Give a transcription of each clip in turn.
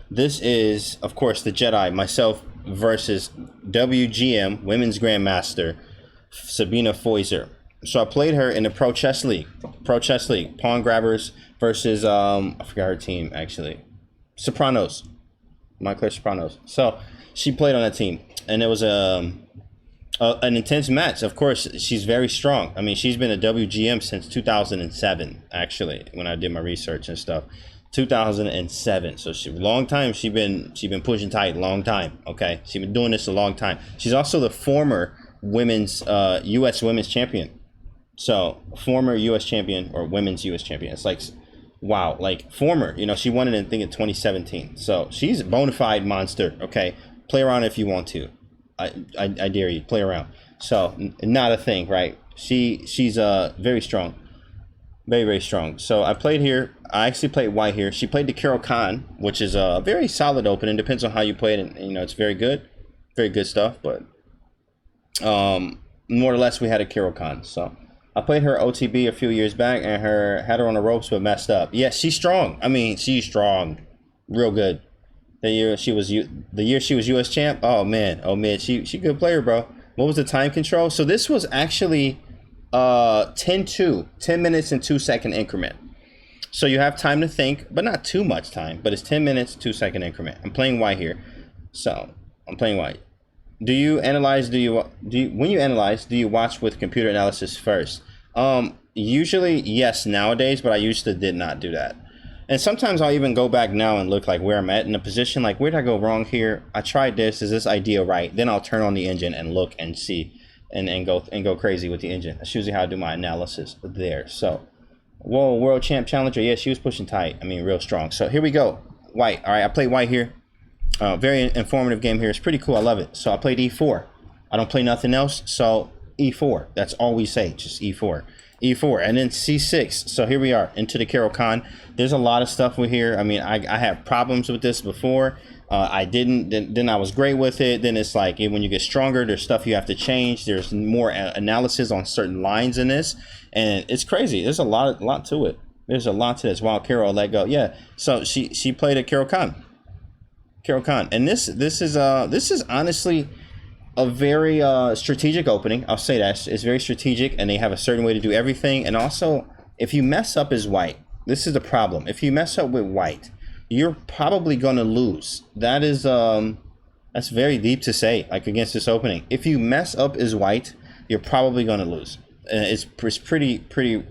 This is, of course, the Jedi, myself versus WGM, Women's Grandmaster, Sabina Foisor. So I played her in the Pro Chess League. Pawn Grabbers versus, I forgot her team, actually. Sopranos. Montclair Sopranos. So she played on that team. And it was an intense match. Of course, she's very strong. I mean, she's been a WGM since 2007, actually, when I did my research and stuff. 2007. So long time she been pushing tight, long time. Okay, she's been doing this a long time. She's also the former women's U.S. women's champion. So former U.S. champion or women's U.S. champion. It's like, wow, like former. You know, she won it in, I think, in 2017. So she's a bona fide monster. Okay, play around if you want to. I dare you, play around. So not a thing, right? She's very strong. Very, very strong. So I played here. I actually played white here. She played the Kann, which is a very solid opening. Depends on how you play it. And, you know, it's very good stuff. But more or less, we had a Kann. So I played her OTB a few years back and had her on the ropes, but messed up. Yeah, she's strong. I mean, she's strong. Real good. The year she was U.S. champ. Oh man, she a good player, bro. What was the time control? So this was actually 10-2, 10 minutes and 2 second increment. So you have time to think, but not too much time, but it's 10 minutes, 2 second increment. I'm playing white here. So I'm playing white. Do you analyze, when you analyze, do you watch with computer analysis first? Usually yes nowadays, but I used to did not do that. And sometimes I'll even go back now and look like where I'm at in a position, like where did I go wrong here? I tried this, is this idea right? Then I'll turn on the engine and look and see. And go crazy with the engine. That's usually how I do my analysis there. So, whoa, world champ challenger. Yeah, she was pushing tight. I mean, real strong. So here we go. White. All right, I played white here. Very informative game here. It's pretty cool. I love it. So I played E4. I don't play nothing else. So E4. That's all we say. Just E4. E4. And then C6. So here we are into the Kann. There's a lot of stuff with here. I mean, I had problems with this before. I didn't, then I was great with it. Then it's like when you get stronger, there's stuff you have to change. There's more analysis on certain lines in this, and it's crazy. There's a lot to it. There's a lot to this. Wow, Caro let go. Yeah. So she played a Kann, and this is honestly a very strategic opening. I'll say that it's very strategic, and they have a certain way to do everything. And also, if you mess up as white, this is the problem. If you mess up with white, you're probably going to lose. That is that's very deep to say, like against this opening. If you mess up as white, you're probably going to lose. It's pretty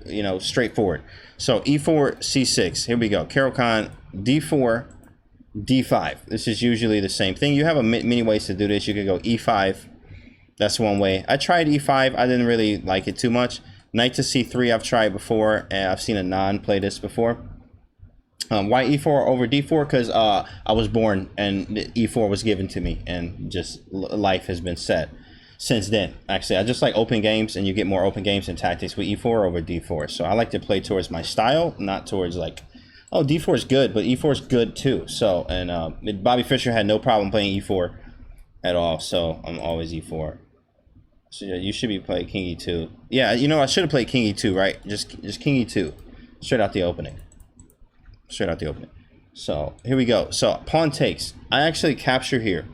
you know, straightforward. So E4 C6. Here we go. Kann D4 D5. This is usually the same thing. You have many ways to do this. You could go E5. That's one way. I tried E5. I didn't really like it too much. Knight to C3 I've tried before, and I've seen a non play this before. Why E4 over D4? Because I was born and E4 was given to me, and just life has been set since then. Actually, I just like open games, and you get more open games and tactics with E4 over D4. So I like to play towards my style, not towards like, oh, D4 is good, but E4 is good too. So, and Bobby Fischer had no problem playing E4 at all. So I'm always E4. So yeah, you should be playing King E2. Yeah, you know, I should have played King E2, right? Just King E2, straight out the opening. So here we go. So pawn takes. I actually capture here.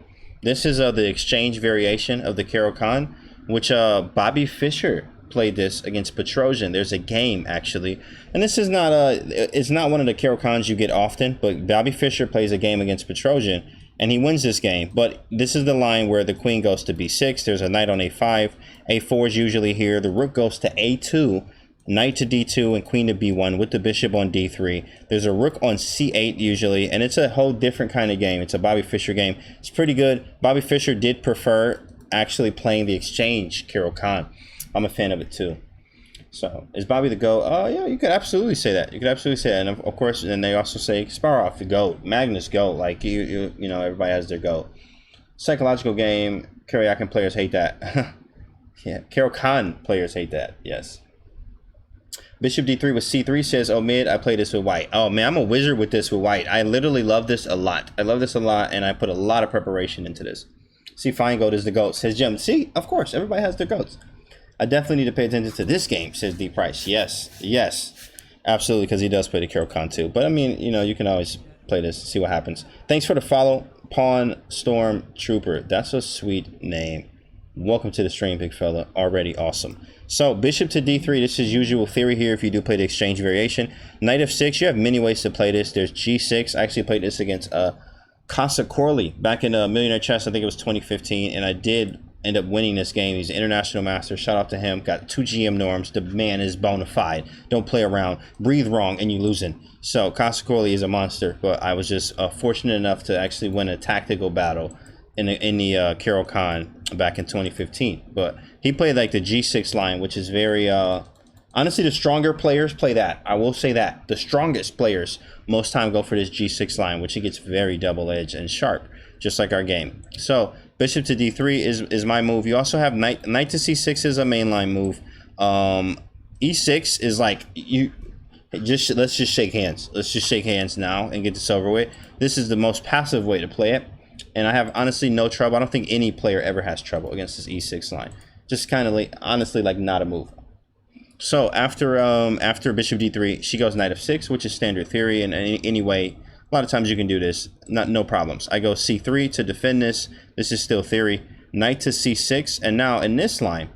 This is the exchange variation of the Kann, which Bobby Fischer played this against Petrosian. There's a game actually, and this is not it's not one of the Kanns you get often, but Bobby Fischer plays a game against Petrosian and he wins this game. But this is the line where the queen goes to B6. There's a knight on A5. A4 is usually here. The rook goes to A2. Knight to D2 and queen to B1 with the bishop on D3. There's a rook on C8 usually, and it's a whole different kind of game. It's a Bobby Fischer game. It's pretty good. Bobby Fischer did prefer actually playing the exchange Kann. I'm a fan of it too. So is Bobby the GOAT? Oh yeah, you could absolutely say that. You could absolutely say that. And of course, then they also say Kasparov the GOAT, Magnus GOAT. Like you know, everybody has their GOAT. Psychological game. Karyakin players hate that. Yeah, Kann players hate that. Yes. Bishop D3 with C3 says, oh, mid, I play this with white. Oh, man, I'm a wizard with this with white. I literally love this a lot. I love this a lot, and I put a lot of preparation into this. See, Feingold is the GOAT, says Jim. See, of course, everybody has their GOATs. I definitely need to pay attention to this game, says D. Price. Yes, absolutely, because he does play the Kann too. But, I mean, you know, you can always play this, see what happens. Thanks for the follow, Pawn Storm Trooper. That's a sweet name. Welcome to the stream, big fella. Already awesome. So bishop to d3. This is usual theory here if you do play the exchange variation. Knight f6. You have many ways to play this. There's g6. I actually played this against Corley back in Millionaire Chess. I think it was 2015, and I did end up winning this game. He's an international master. Shout out to him. Got 2 GM norms. The man is bona fide. Don't play around. Breathe wrong and you're losing. So Corley is a monster, but I was just fortunate enough to actually win a tactical battle in the Kann back in 2015. But he played like the g6 line, which is very honestly, the stronger players play that. I will say that the strongest players most time go for this g6 line, which it gets very double-edged and sharp, just like our game. So bishop to d3 is my move. You also have knight to c6 is a mainline move. E6 is like let's just shake hands. Let's just shake hands now and get this over with. This is the most passive way to play it, and I have honestly no trouble. I don't think any player ever has trouble against this e6 line. Just kind of like honestly like not a move. So after bishop d3, she goes knight f6, which is standard theory, and anyway, a lot of times you can do this, no problems. I go c3 to defend this. This is still theory. Knight to c6, and now in this line,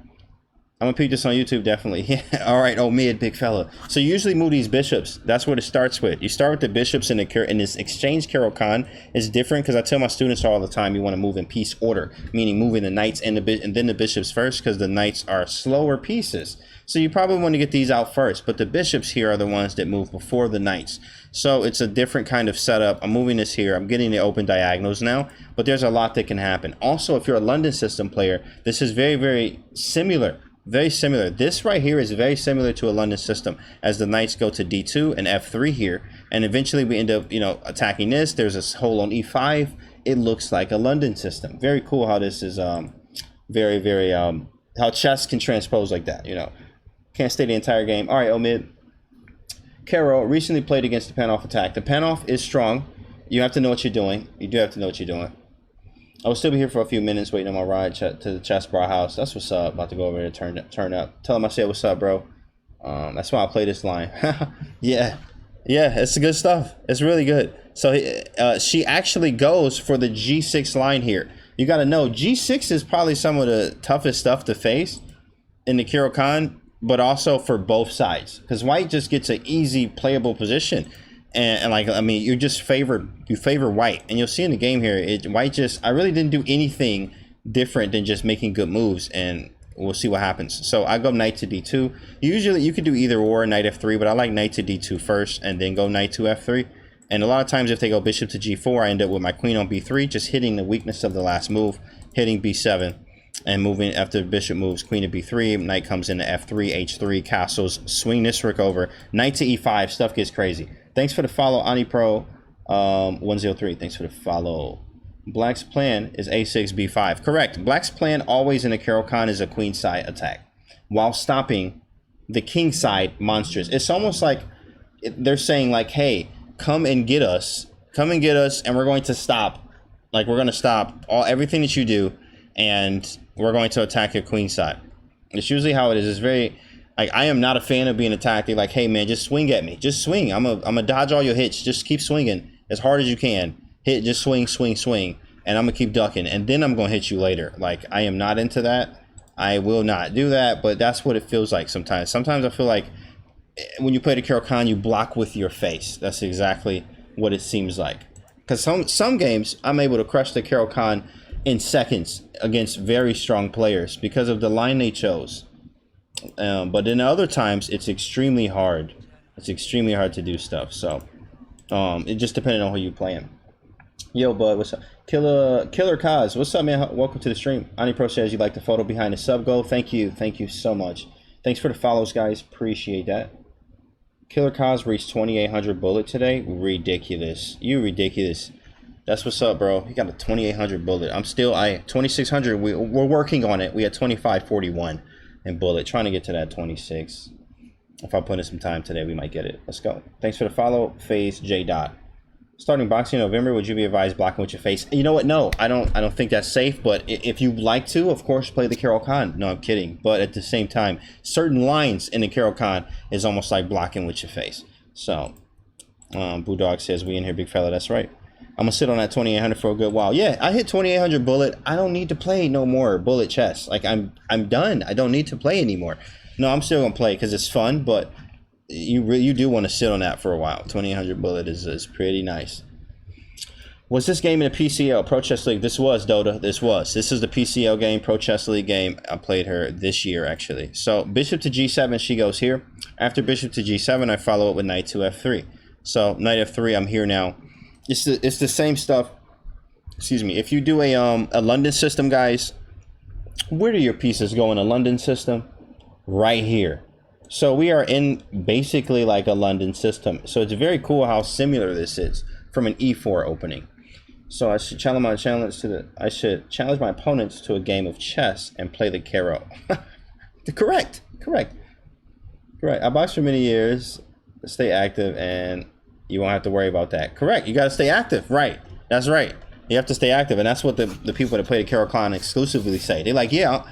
I'm gonna peek this on YouTube definitely. Yeah, all right, mid big fella. So you usually move these bishops. That's what it starts with. You start with the bishops in this exchange Kann is different because I tell my students all the time you want to move in piece order, meaning moving the knights and then the bishops first because the knights are slower pieces. So you probably want to get these out first, but the bishops here are the ones that move before the knights. So it's a different kind of setup. I'm moving this here. I'm getting the open diagonals now, but there's a lot that can happen. Also, if you're a London system player, this is very, very similar. Very similar. This right here is very similar to a London system as the knights go to d2 and f3 here, and eventually we end up, attacking this. There's a hole on e5. It looks like a London system. Very cool how this is very, very how chess can transpose like that. Can't stay the entire game. All right, mid. Caro recently played against the pan-off attack. The pan-off is strong. You have to know what you're doing. You do have to know what you're doing. I will still be here for a few minutes waiting on my ride to the Chess Bar house. That's what's up. About to go over there and turn up. Tell him I said what's up, bro. That's why I play this line. Yeah, it's good stuff. It's really good. So she actually goes for the g6 line here. You got to know g6 is probably some of the toughest stuff to face in the Kann, but also for both sides because white just gets an easy playable position. And like, I mean, you favor white, and you'll see in the game here, white I really didn't do anything different than just making good moves, and we'll see what happens. So I go knight to d2. Usually you could do either or knight f3, but I like knight to d2 first and then go knight to f3. And a lot of times if they go bishop to g4, I end up with my queen on b3, just hitting the weakness of the last move, hitting b7 and moving after the bishop moves, queen to b3, knight comes into f3, h3, castles, swing this rook over, knight to e5, stuff gets crazy. Thanks for the follow, AniPro 103. Thanks for the follow. Black's plan is a6, b5. Correct. Black's plan always in a Kann is a queen side attack while stopping the king side monsters. It's almost like they're saying like, hey, come and get us, and we're going to stop. Like, we're going to stop everything that you do, and we're going to attack your queen side. It's usually how it is. It's very... Like, I am not a fan of being attacked. They're like, hey, man, just swing at me. Just swing. I'm a dodge all your hits. Just keep swinging as hard as you can. Hit, just swing. And I'm going to keep ducking. And then I'm going to hit you later. Like, I am not into that. I will not do that. But that's what it feels like sometimes. Sometimes I feel like when you play the Kann, you block with your face. That's exactly what it seems like. Because some games, I'm able to crush the Kann in seconds against very strong players because of the line they chose. But in other times it's extremely hard. It's extremely hard to do stuff. So it just depending on who you playing. Yo, bud, what's up? Killer Kaz, what's up, man? Welcome to the stream. AniPro says you like the photo behind the sub goal. Thank you so much. Thanks for the follows, guys. Appreciate that. Killer Kaz reached 2,800 bullet today. Ridiculous. You ridiculous. That's what's up, bro. You got a 2,800 bullet. I'm still 2,600. We're working on it. We had 2,541. And bullet, trying to get to that 26. If I put in some time today, we might get it. Let's go. Thanks for the follow, Phase J. Starting boxing in November, would you be advised blocking with your face? You know what? No, I don't think that's safe. But if you like to, of course, play the Kann. No, I'm kidding. But at the same time, certain lines in the Kann is almost like blocking with your face. So Bulldog says, we in here, big fella. That's right. I'm gonna sit on that 2800 for a good while. Yeah, I hit 2800 bullet. I don't need to play no more bullet chess. Like I'm done. I don't need to play anymore. No, I'm still gonna play because it's fun, but you do want to sit on that for a while. 2800 bullet is pretty nice. Was this game in a PCL Pro Chess League? This was, Dota. This is the PCL game, Pro Chess League game. I played her this year actually. So bishop to G7, she goes here. After bishop to G7, I follow it with knight to F3. So knight F3, I'm here now. It's the same stuff. Excuse me. If you do a London system, guys, where do your pieces go in a London system? Right here. So we are in basically like a London system. So it's very cool how similar this is from an E4 opening. So I should challenge my opponents to a game of chess and play the Caro. Correct. I boxed for many years. Stay active and you won't have to worry about that. Correct. You got to stay active. Right. That's right. You have to stay active. And that's what the people that play the Caro Kann exclusively say. They're like, yeah,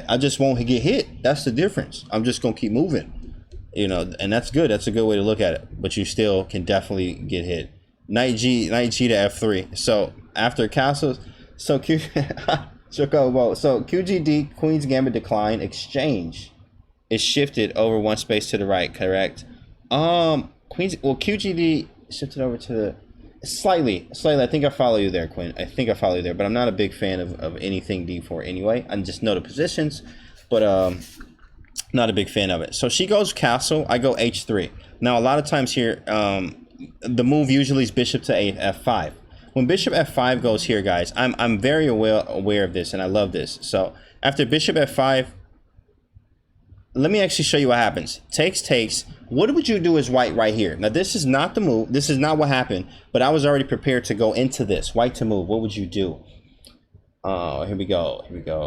I just won't get hit. That's the difference. I'm just going to keep moving. You know, and that's good. That's a good way to look at it. But you still can definitely get hit. Knight G to F3. So after castles, so QGD, Queen's Gambit decline, exchange is shifted over one space to the right, correct? QGD shifted over to the slightly. I think I follow you there, Quinn. I think I follow you there, but I'm not a big fan of anything D4 anyway. I just know the positions, but not a big fan of it. So she goes castle, I go H3. Now a lot of times here, the move usually is bishop to F5. When bishop F5 goes here, guys, I'm very aware of this, and I love this. So after bishop F5, let me actually show you what happens. Takes. What would you do as white right here? Now, this is not the move. This is not what happened, but I was already prepared to go into this. White to move. What would you do? Oh, here we go.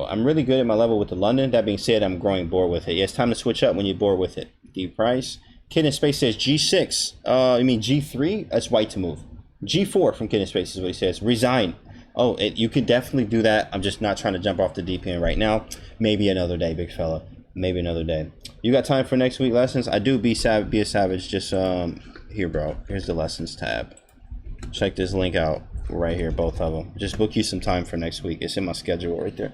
I'm really good at my level with the London. That being said, I'm growing bored with it. Yeah, it's time to switch up when you're bored with it. D price. Kid in Space says G6. You mean G3? That's white to move. G4 from Kid in Space is what he says. Resign. Oh, you could definitely do that. I'm just not trying to jump off the deep end right now. Maybe another day, big fella. Maybe another day. You got time for next week lessons? I do. Be a savage. Just here, bro. Here's the lessons tab. Check this link out right here, both of them. Just book you some time for next week. It's in my schedule right there.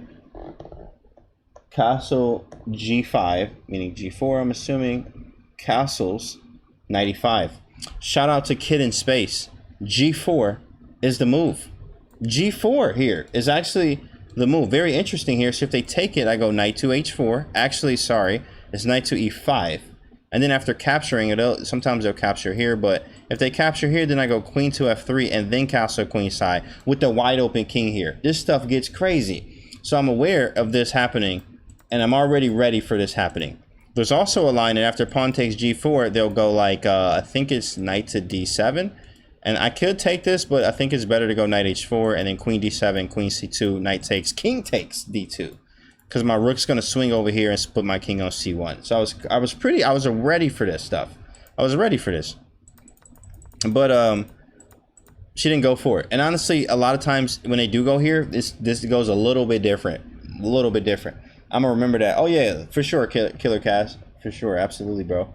Castle G5, meaning G4, I'm assuming. Castles 95. Shout out to Kid in Space. G4 is the move. G4 here is actually the move. Very interesting here. So if they take it, I go knight to H4. Actually, sorry, it's knight to E5. And then after capturing it, sometimes they'll capture here, but if they capture here, then I go queen to F3 and then castle queen side with the wide open king here. This stuff gets crazy. So I'm aware of this happening, and I'm already ready for this happening. There's also a line that after pawn takes G4, they'll go like, I think it's knight to D7. And I could take this, but I think it's better to go knight H4 and then queen D7, queen C2, knight takes, king takes D2. Because my rook's going to swing over here and put my king on C1. So I was ready for this stuff. I was ready for this. But she didn't go for it. And honestly, a lot of times when they do go here, this goes a little bit different. I'm going to remember that. Oh yeah, for sure, Killer Cast. For sure, absolutely, bro.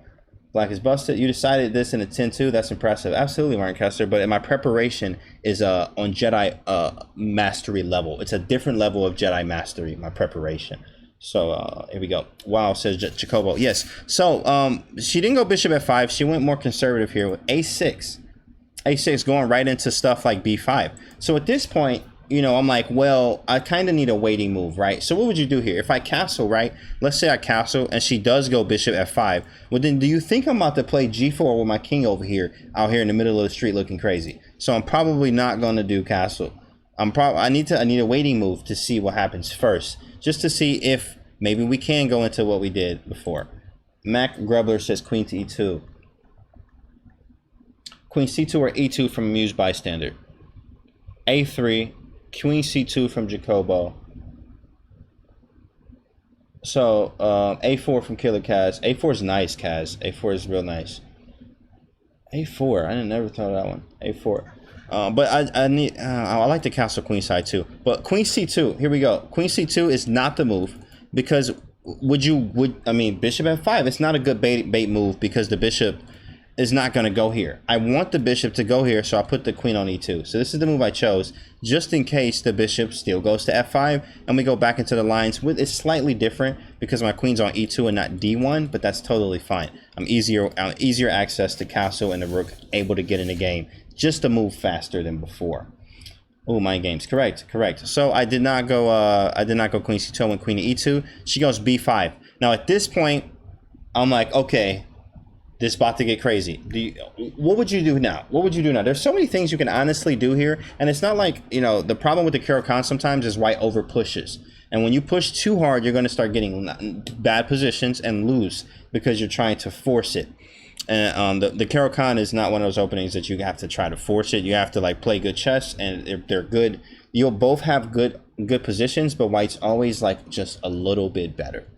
Black is busted. You decided this in a 10-2. That's impressive. Absolutely, Martin Kessler. But my preparation is on Jedi mastery level. It's a different level of Jedi mastery, my preparation. So here we go. Wow, says Jacobo. Yes. So she didn't go bishop F5. She went more conservative here with A6. A6 going right into stuff like B5. So at this point, you know, I'm like, well, I kind of need a waiting move, right? So what would you do here? If I castle, right? Let's say I castle and she does go bishop F5. Well, then do you think I'm about to play G4 with my king over here, out here in the middle of the street looking crazy? So I'm probably not going to do castle. I need a waiting move to see what happens first, just to see if maybe we can go into what we did before. Mac Grubler says queen to E2. Queen C2 or E2 from Amused Bystander. A3. Queen C2 from Jacobo. So A4 from Killer Kaz. A4 is nice, Kaz. A4 is real nice. A4, I never thought of that one. A4. But I like the castle queen side too. But Queen C2, here we go. Queen C2 is not the move because bishop F5, it's not a good bait move because the bishop is not going to go here. I want the bishop to go here, so I put the queen on e2. So this is the move I chose, just in case the bishop still goes to f5 and we go back into the lines. It's slightly different because my queen's on e2 and not d1, but that's totally fine. I'm easier access to castle and the rook, able to get in the game just to move faster than before. Oh, mind games. Correct. So I did not go queen c2. I went queen to e2. She goes b5. Now at this point, I'm like, okay, this is about to get crazy. What would you do now? There's so many things you can honestly do here, and it's not like, you know, the problem with the Caro Kann sometimes is white over pushes. And when you push too hard, you're going to start getting bad positions and lose because you're trying to force it. And the Caro Kann is not one of those openings that you have to try to force it. You have to like play good chess, and if they're good, you'll both have good positions, but white's always like just a little bit better.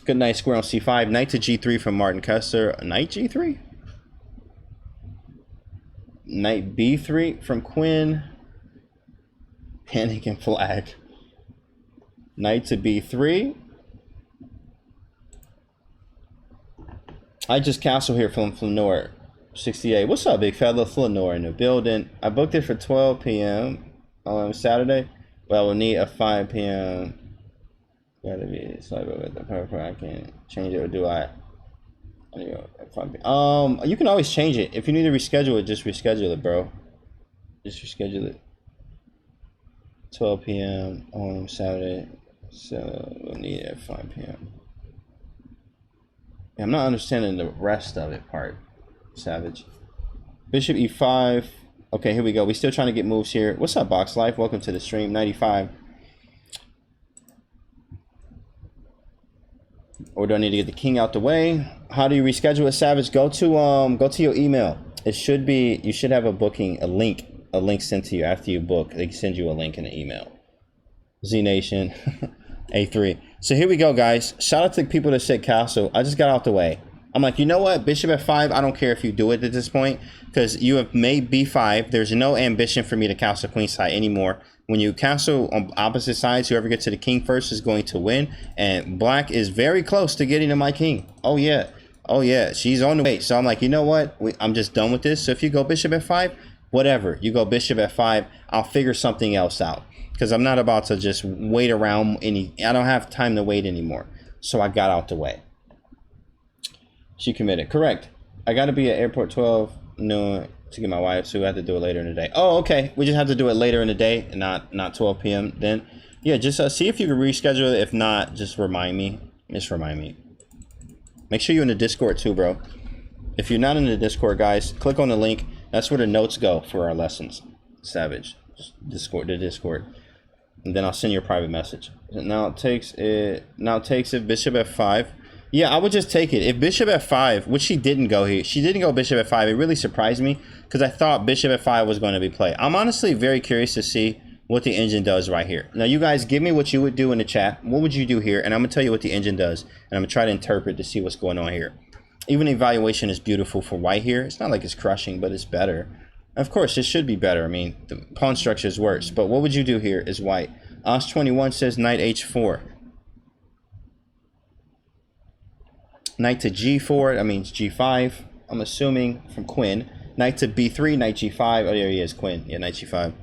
Good knight square on c5. Knight to g3 from Martin Kessler. Knight g3? Knight b3 from Quinn. Panic and flag. Knight to b3. I just castle here from Flanor. 68. What's up, big fella? Flanor in the building. I booked it for 12 p.m. on Saturday. Well, we'll need a 5 p.m. Gotta be slightly with the perfect. I can change it, or do I? You can always change it. If you need to reschedule it, just reschedule it, bro. Just reschedule it. 12 p.m. on Saturday. So we'll need it at 5 p.m. Yeah, I'm not understanding the rest of it part. Savage. Bishop e5. Okay, here we go. We're still trying to get moves here. What's up, Box Life? Welcome to the stream. 95. Or do I need to get the king out the way? How do you reschedule it, Savage? Go to your email. It should be, you should have a booking, a link sent to you after you book. They can send you a link in the email. Z Nation, A3. So here we go, guys. Shout out to the people that said castle. I just got out the way. I'm like, you know what? Bishop f5. I don't care if you do it at this point because you have made b5. There's no ambition for me to castle queenside anymore. When you castle on opposite sides, whoever gets to the king first is going to win. And black is very close to getting to my king. Oh, yeah. Oh, yeah. She's on the way. So I'm like, you know what? I'm just done with this. So if you go bishop f5, whatever. You go bishop f5. I'll figure something else out. Because I'm not about to just wait around. I don't have time to wait anymore. So I got out the way. She committed. Correct. I got to be at airport 12 noon to get my wife, so we have to do it later in the day. Oh, okay. We just have to do it later in the day, and not 12 p.m. then. Yeah, just see if you can reschedule it. If not, just remind me. Just remind me. Make sure you're in the Discord too, bro. If you're not in the Discord, guys, click on the link. That's where the notes go for our lessons. Savage. Just the Discord. And then I'll send you a private message. Now it takes it bishop f5. Yeah, I would just take it. If bishop f5, which she didn't go here. She didn't go bishop f5. It really surprised me because I thought bishop f5 was going to be played. I'm honestly very curious to see what the engine does right here. Now, you guys give me what you would do in the chat. What would you do here? And I'm going to tell you what the engine does. And I'm going to try to interpret to see what's going on here. Even the evaluation is beautiful for white here. It's not like it's crushing, but it's better. Of course, it should be better. I mean, the pawn structure is worse. But what would you do here is white. Os21 says knight h4. Knight to g4, that means g5. I'm assuming from Quinn. Knight to b3, knight g5. Oh, there he is, Quinn. Yeah, knight g5.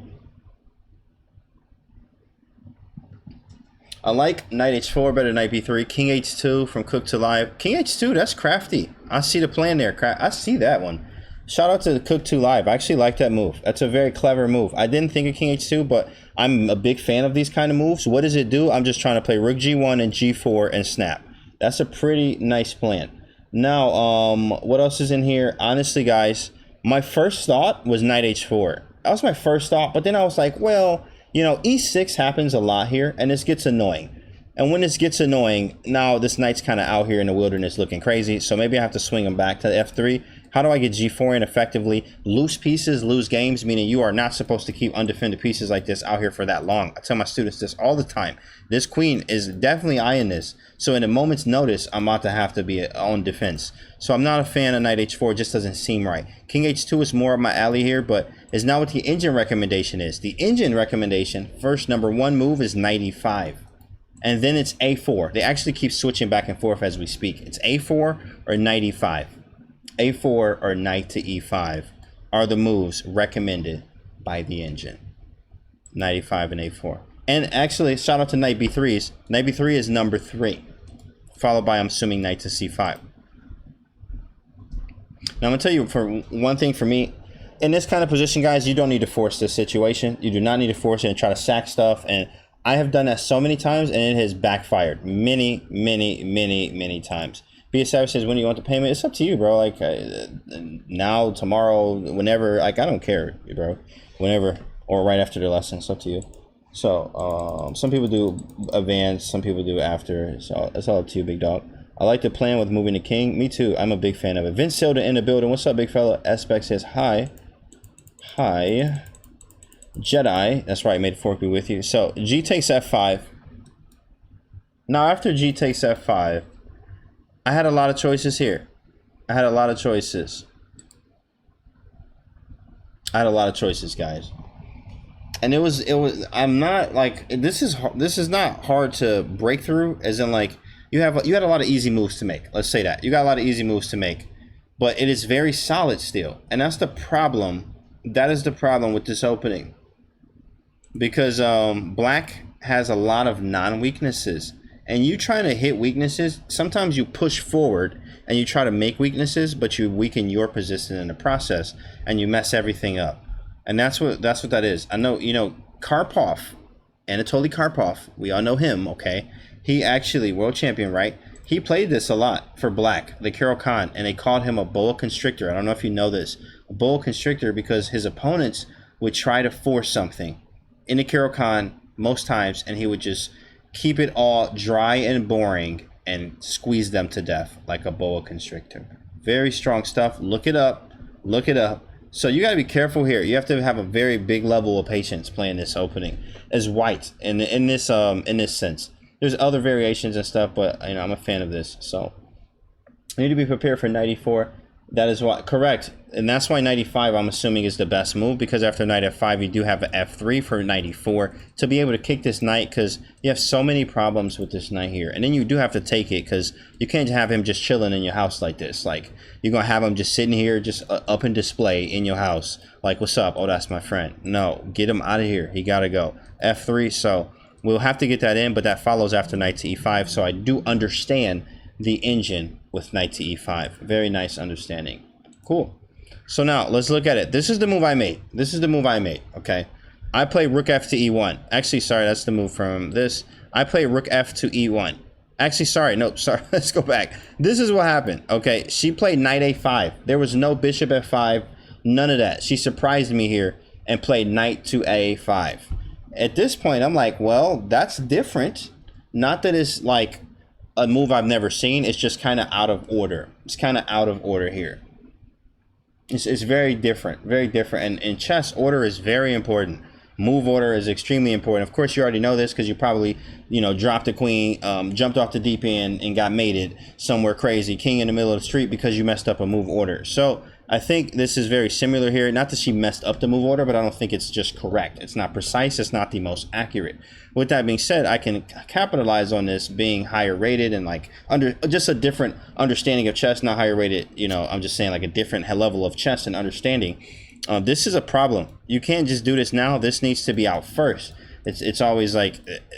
I like knight h4 better than knight b3. King h2 from Cook to Live. King h2, that's crafty. I see the plan there. I see that one. Shout out to the Cook 2 Live. I actually like that move. That's a very clever move. I didn't think of King h2, but I'm a big fan of these kind of moves. What does it do? I'm just trying to play rook g1 and g4 and snap. That's a pretty nice plan. Now, what else is in here? Honestly, guys, my first thought was knight h4. That was my first thought, but then I was like, well, you know, e6 happens a lot here, and this gets annoying. And when this gets annoying, now this knight's kind of out here in the wilderness looking crazy, so maybe I have to swing him back to f3. How do I get g4 in effectively? Loose pieces lose games, meaning you are not supposed to keep undefended pieces like this out here for that long. I tell my students this all the time. This queen is definitely eyeing this. So in a moment's notice, I'm about to have to be on defense. So I'm not a fan of knight h4. It just doesn't seem right. King h2 is more of my alley here, but it's not what the engine recommendation is. The engine recommendation, first number one move is knight e5. and then it's a4. They actually keep switching back and forth as we speak. It's a4 or knight e5. a4 or knight to e5 are the moves recommended by the engine. Knight e5 and a4. And actually, shout out to knight b3s. Knight b3 is number 3, followed by, I'm assuming, knight to c5. Now, I'm going to tell you, for one thing for me, in this kind of position, guys, you don't need to force this situation. You do not need to force it and try to sack stuff. And I have done that so many times, and it has backfired many, many, many, many times. BS Savage says, when do you want the payment? It's up to you, bro. Like, now, tomorrow, whenever. Like, I don't care, bro. Whenever, or right after the lesson. It's up to you. So, some people do advance, some people do after. So, it's all up to you, big dog. I like the plan with moving the king. Me too. I'm a big fan of it. Vince Silda in the building. What's up, big fella? Aspect says, hi. Hi. Jedi. That's right. Made fork be with you. So, G takes F5. Now, after G takes F5, I had a lot of choices here. I had a lot of choices. Guys. And it was, I'm not like, this is not hard to break through, as in like, you had a lot of easy moves to make. Let's say that. You got a lot of easy moves to make, but it is very solid still. And that's the problem. That is the problem with this opening. Because black has a lot of non-weaknesses. And you trying to hit weaknesses, sometimes you push forward and you try to make weaknesses, but you weaken your position in the process and you mess everything up. And that's what that is. I know, you know, Karpov, Anatoly Karpov, we all know him, okay? He actually, world champion, right? He played this a lot for black, the Kann, and they called him a boa constrictor. I don't know if you know this. A boa constrictor because his opponents would try to force something in the Kann most times, and he would just keep it all dry and boring and squeeze them to death like a boa constrictor. Very strong stuff. Look it up. Look it up. So you got to be careful here. You have to have a very big level of patience playing this opening as white in this sense. There's other variations and stuff, but you know, I'm a fan of this. So you need to be prepared for knight e4. That is what, correct. And that's why knight e5, I'm assuming, is the best move, because after knight f5, you do have an f3 for knight e4 to be able to kick this knight, because you have so many problems with this knight here. And then you do have to take it, because you can't have him just chilling in your house like this. Like, you're going to have him just sitting here, just up in display in your house. Like, what's up? Oh, that's my friend. No, get him out of here. He got to go. f3, so we'll have to get that in, but that follows after knight to e5. So I do understand the engine with knight to e5. Very nice understanding. Cool. So now let's look at it. This is the move I made. Okay. I play rook f to e1. Actually, sorry, that's the move from this. I play rook f to e1. Actually, sorry. Nope, sorry. Let's go back. This is what happened. Okay. She played knight a5. There was no bishop f5. None of that. She surprised me here and played knight to a5. At this point, I'm like, well, that's different. Not that it's like a move I've never seen. It's just kind of out of order. It's kind of out of order here. It's very different, very different. And in chess, order is very important. Move order is extremely important. Of course, you already know this because you probably, you know, dropped the queen, jumped off the deep end and got mated somewhere crazy, king in the middle of the street because you messed up a move order. So I think this is very similar here. Not that she messed up the move order, but I don't think it's just correct. It's not precise. It's not the most accurate. With that being said, I can capitalize on this being higher rated and like under just a different understanding of chess, not higher rated. You know, I'm just saying like a different level of chess and understanding. This is a problem. You can't just do this now. This needs to be out first. It's always like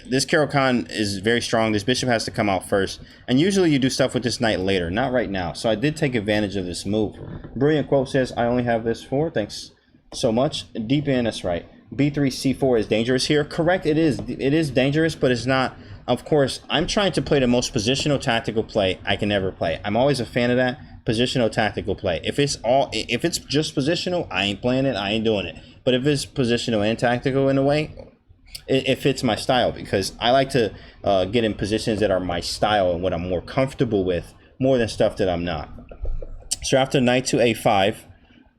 this Kann is very strong. This bishop has to come out first. And usually you do stuff with this knight later, not right now. So I did take advantage of this move. Brilliant quote says, I only have this for. Thanks so much. Deep in, that's right. B3, C4 is dangerous here. Correct, it is. It is dangerous, but it's not. Of course, I'm trying to play the most positional tactical play I can ever play. I'm always a fan of that. Positional tactical play. If it's just positional, I ain't playing it. I ain't doing it. But if it's positional and tactical in a way, it fits my style, because I like to get in positions that are my style and what I'm more comfortable with, more than stuff that I'm not. So after knight to a5,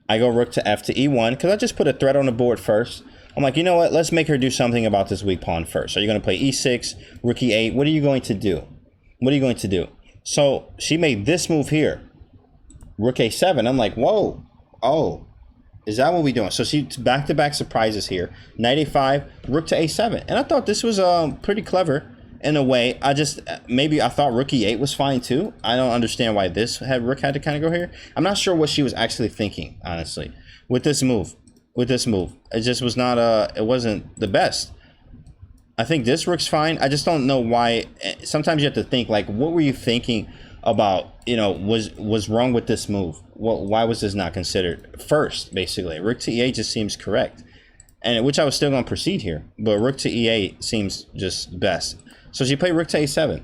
I go rook to f to e1, because I just put a threat on the board first. I'm like, you know what? Let's make her do something about this weak pawn first. Are you going to play e6, rook e8? What are you going to do? What are you going to do? So she made this move here, rook a7. I'm like, whoa, oh. Is that what we're doing? So she back-to-back surprises here. Knight a5, rook to a7. And I thought this was pretty clever. in a way. I just, maybe I thought rook e8 was fine too. I don't understand why this rook had to kind of go here. I'm not sure what she was actually thinking, honestly, with this move. It just was not, it wasn't the best. I think this rook's fine. I just don't know why. Sometimes you have to think, like, what were you thinking about, you know, was wrong with this move? Well, why was this not considered first, basically? Rook to e8 just seems correct. And which I was still going to proceed here. But rook to e8 seems just best. So she played rook to a7.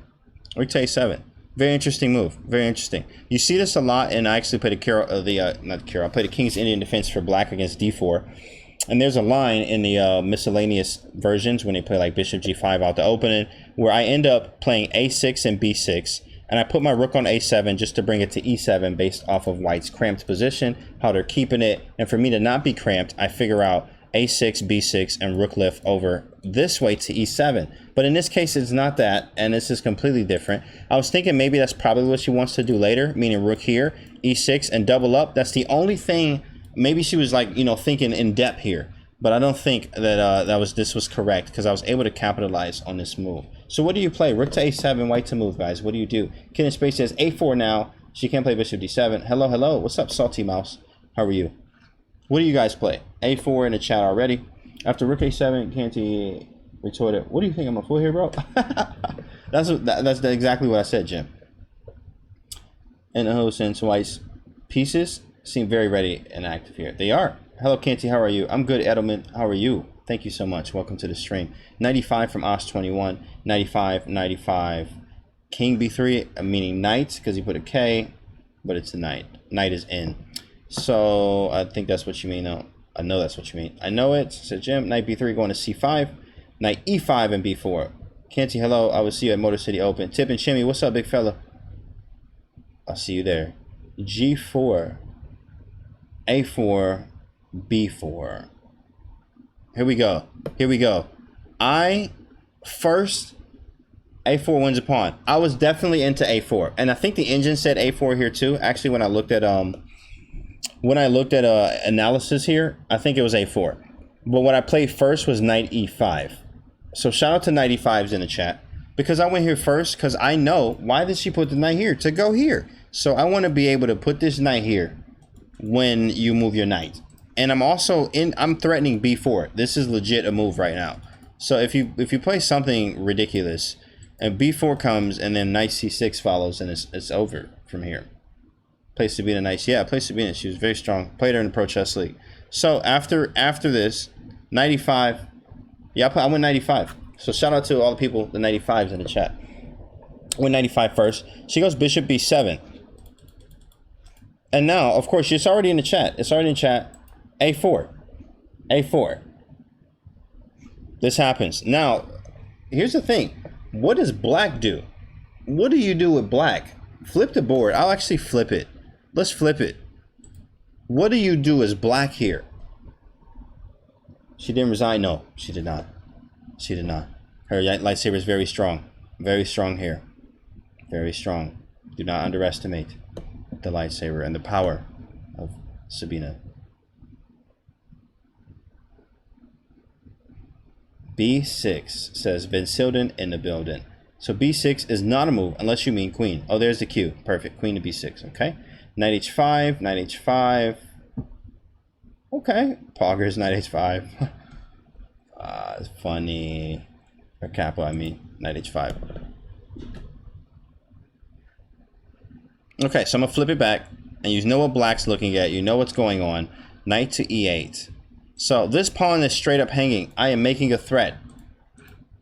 Rook to a7. Very interesting move. Very interesting. You see this a lot, and I actually played a Caro, I played a King's Indian Defense for black against d4. And there's a line in the miscellaneous versions when they play like bishop g5 out the opening, where I end up playing a6 and b6, and I put my rook on a7 just to bring it to e7 based off of white's cramped position, how they're keeping it. And for me to not be cramped, I figure out a6, b6, and rook lift over this way to e7. But in this case, it's not that, and this is completely different. I was thinking maybe that's probably what she wants to do later, meaning rook here, e6, and double up. That's the only thing. Maybe she was like, you know, thinking in depth here, but I don't think that this was correct, because I was able to capitalize on this move. So what do you play? Rook to a7, white to move, guys. What do you do? Kitten Space says a4 now. She can't play bishop d7. Hello, hello. What's up, Salty Mouse? How are you? What do you guys play? a4 in the chat already. After rook a7, Canty retorted, "What do you think? I'm a fool here, bro?" that's exactly what I said, Jim. And the host and white's pieces seem very ready and active here. They are. Hello, Canty. How are you? I'm good, Edelman. How are you? Thank you so much. Welcome to the stream. 95 from Os21. 95, 95. King b3, meaning knight, because he put a K, but it's a knight. Knight is in. So I think that's what you mean, though. I know that's what you mean. I know it. Said Jim. Knight b3 going to c5. Knight e5 and b4. Canty, hello. I will see you at Motor City Open. Tip and Shimmy. What's up, big fella? I'll see you there. g4. a4. b4. Here we go. Here we go. A4 wins a pawn. I was definitely into a4, and I think the engine said a4 here too. Actually, when I looked at analysis here, I think it was a4. But what I played first was knight e5. So shout out to knight e5s in the chat, because I went here first because I know why did she put the knight here to go here. So I want to be able to put this knight here when you move your knight. And I'm threatening b4. This is legit a move right now. So if you play something ridiculous and b4 comes and then knight c6 follows, and it's over from here. Play Sabina nice. Yeah, play Sabina. She was very strong. Played her in the Pro Chess League. So after this, 95. Yeah, I went 95. So shout out to all the people, the 95s in the chat. I went 95 first. She goes bishop b7. And now, of course, it's already in the chat. It's already in chat. a4. a4. This happens. Now, here's the thing. What does black do? What do you do with black? Flip the board. I'll actually flip it. Let's flip it. What do you do as black here? She didn't resign. No, she did not. She did not. Her lightsaber is very strong. Very strong here. Very strong. Do not underestimate the lightsaber and the power of Sabina. B6 says Vinsilden in the building. So b6 is not a move unless you mean queen. Oh, there's the cue. Perfect. Queen to b6. Okay. Knight h5. Knight h5. Okay. Poggers. Knight h5. It's funny. Or capo, I mean. Knight h5. Okay, so I'm going to flip it back. And you know what black's looking at. You know what's going on. Knight to e8. So this pawn is straight up hanging. I am making a threat.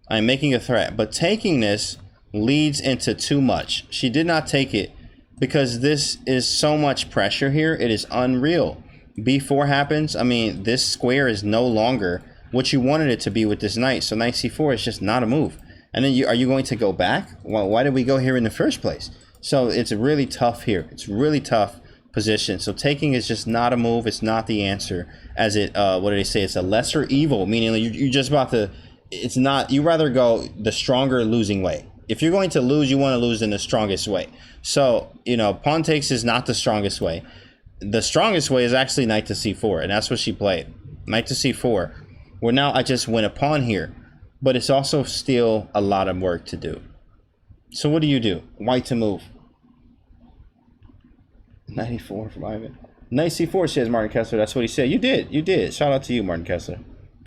I'm making a threat, but taking this leads into too much. She did not take it because this is so much pressure here. It is unreal. b4 happens. I mean, this square is no longer what you wanted it to be with this knight. So knight c4 is just not a move. And then are you going to go back? Well, why did we go here in the first place? So it's really tough here. It's really tough position. So taking is just not a move. It's not the answer. As it, what do they say? It's a lesser evil, meaning you're just about to. It's not, you rather go the stronger losing way. If you're going to lose, you want to lose in the strongest way. So, you know, pawn takes is not the strongest way. The strongest way is actually knight to c4, and that's what she played. Knight to c4, where now I just win a pawn here. but it's also still a lot of work to do. So what do? White to move. 94 from Ivan. Knight c4, says Martin Kessler. That's what he said. You did. Shout out to you, Martin Kessler.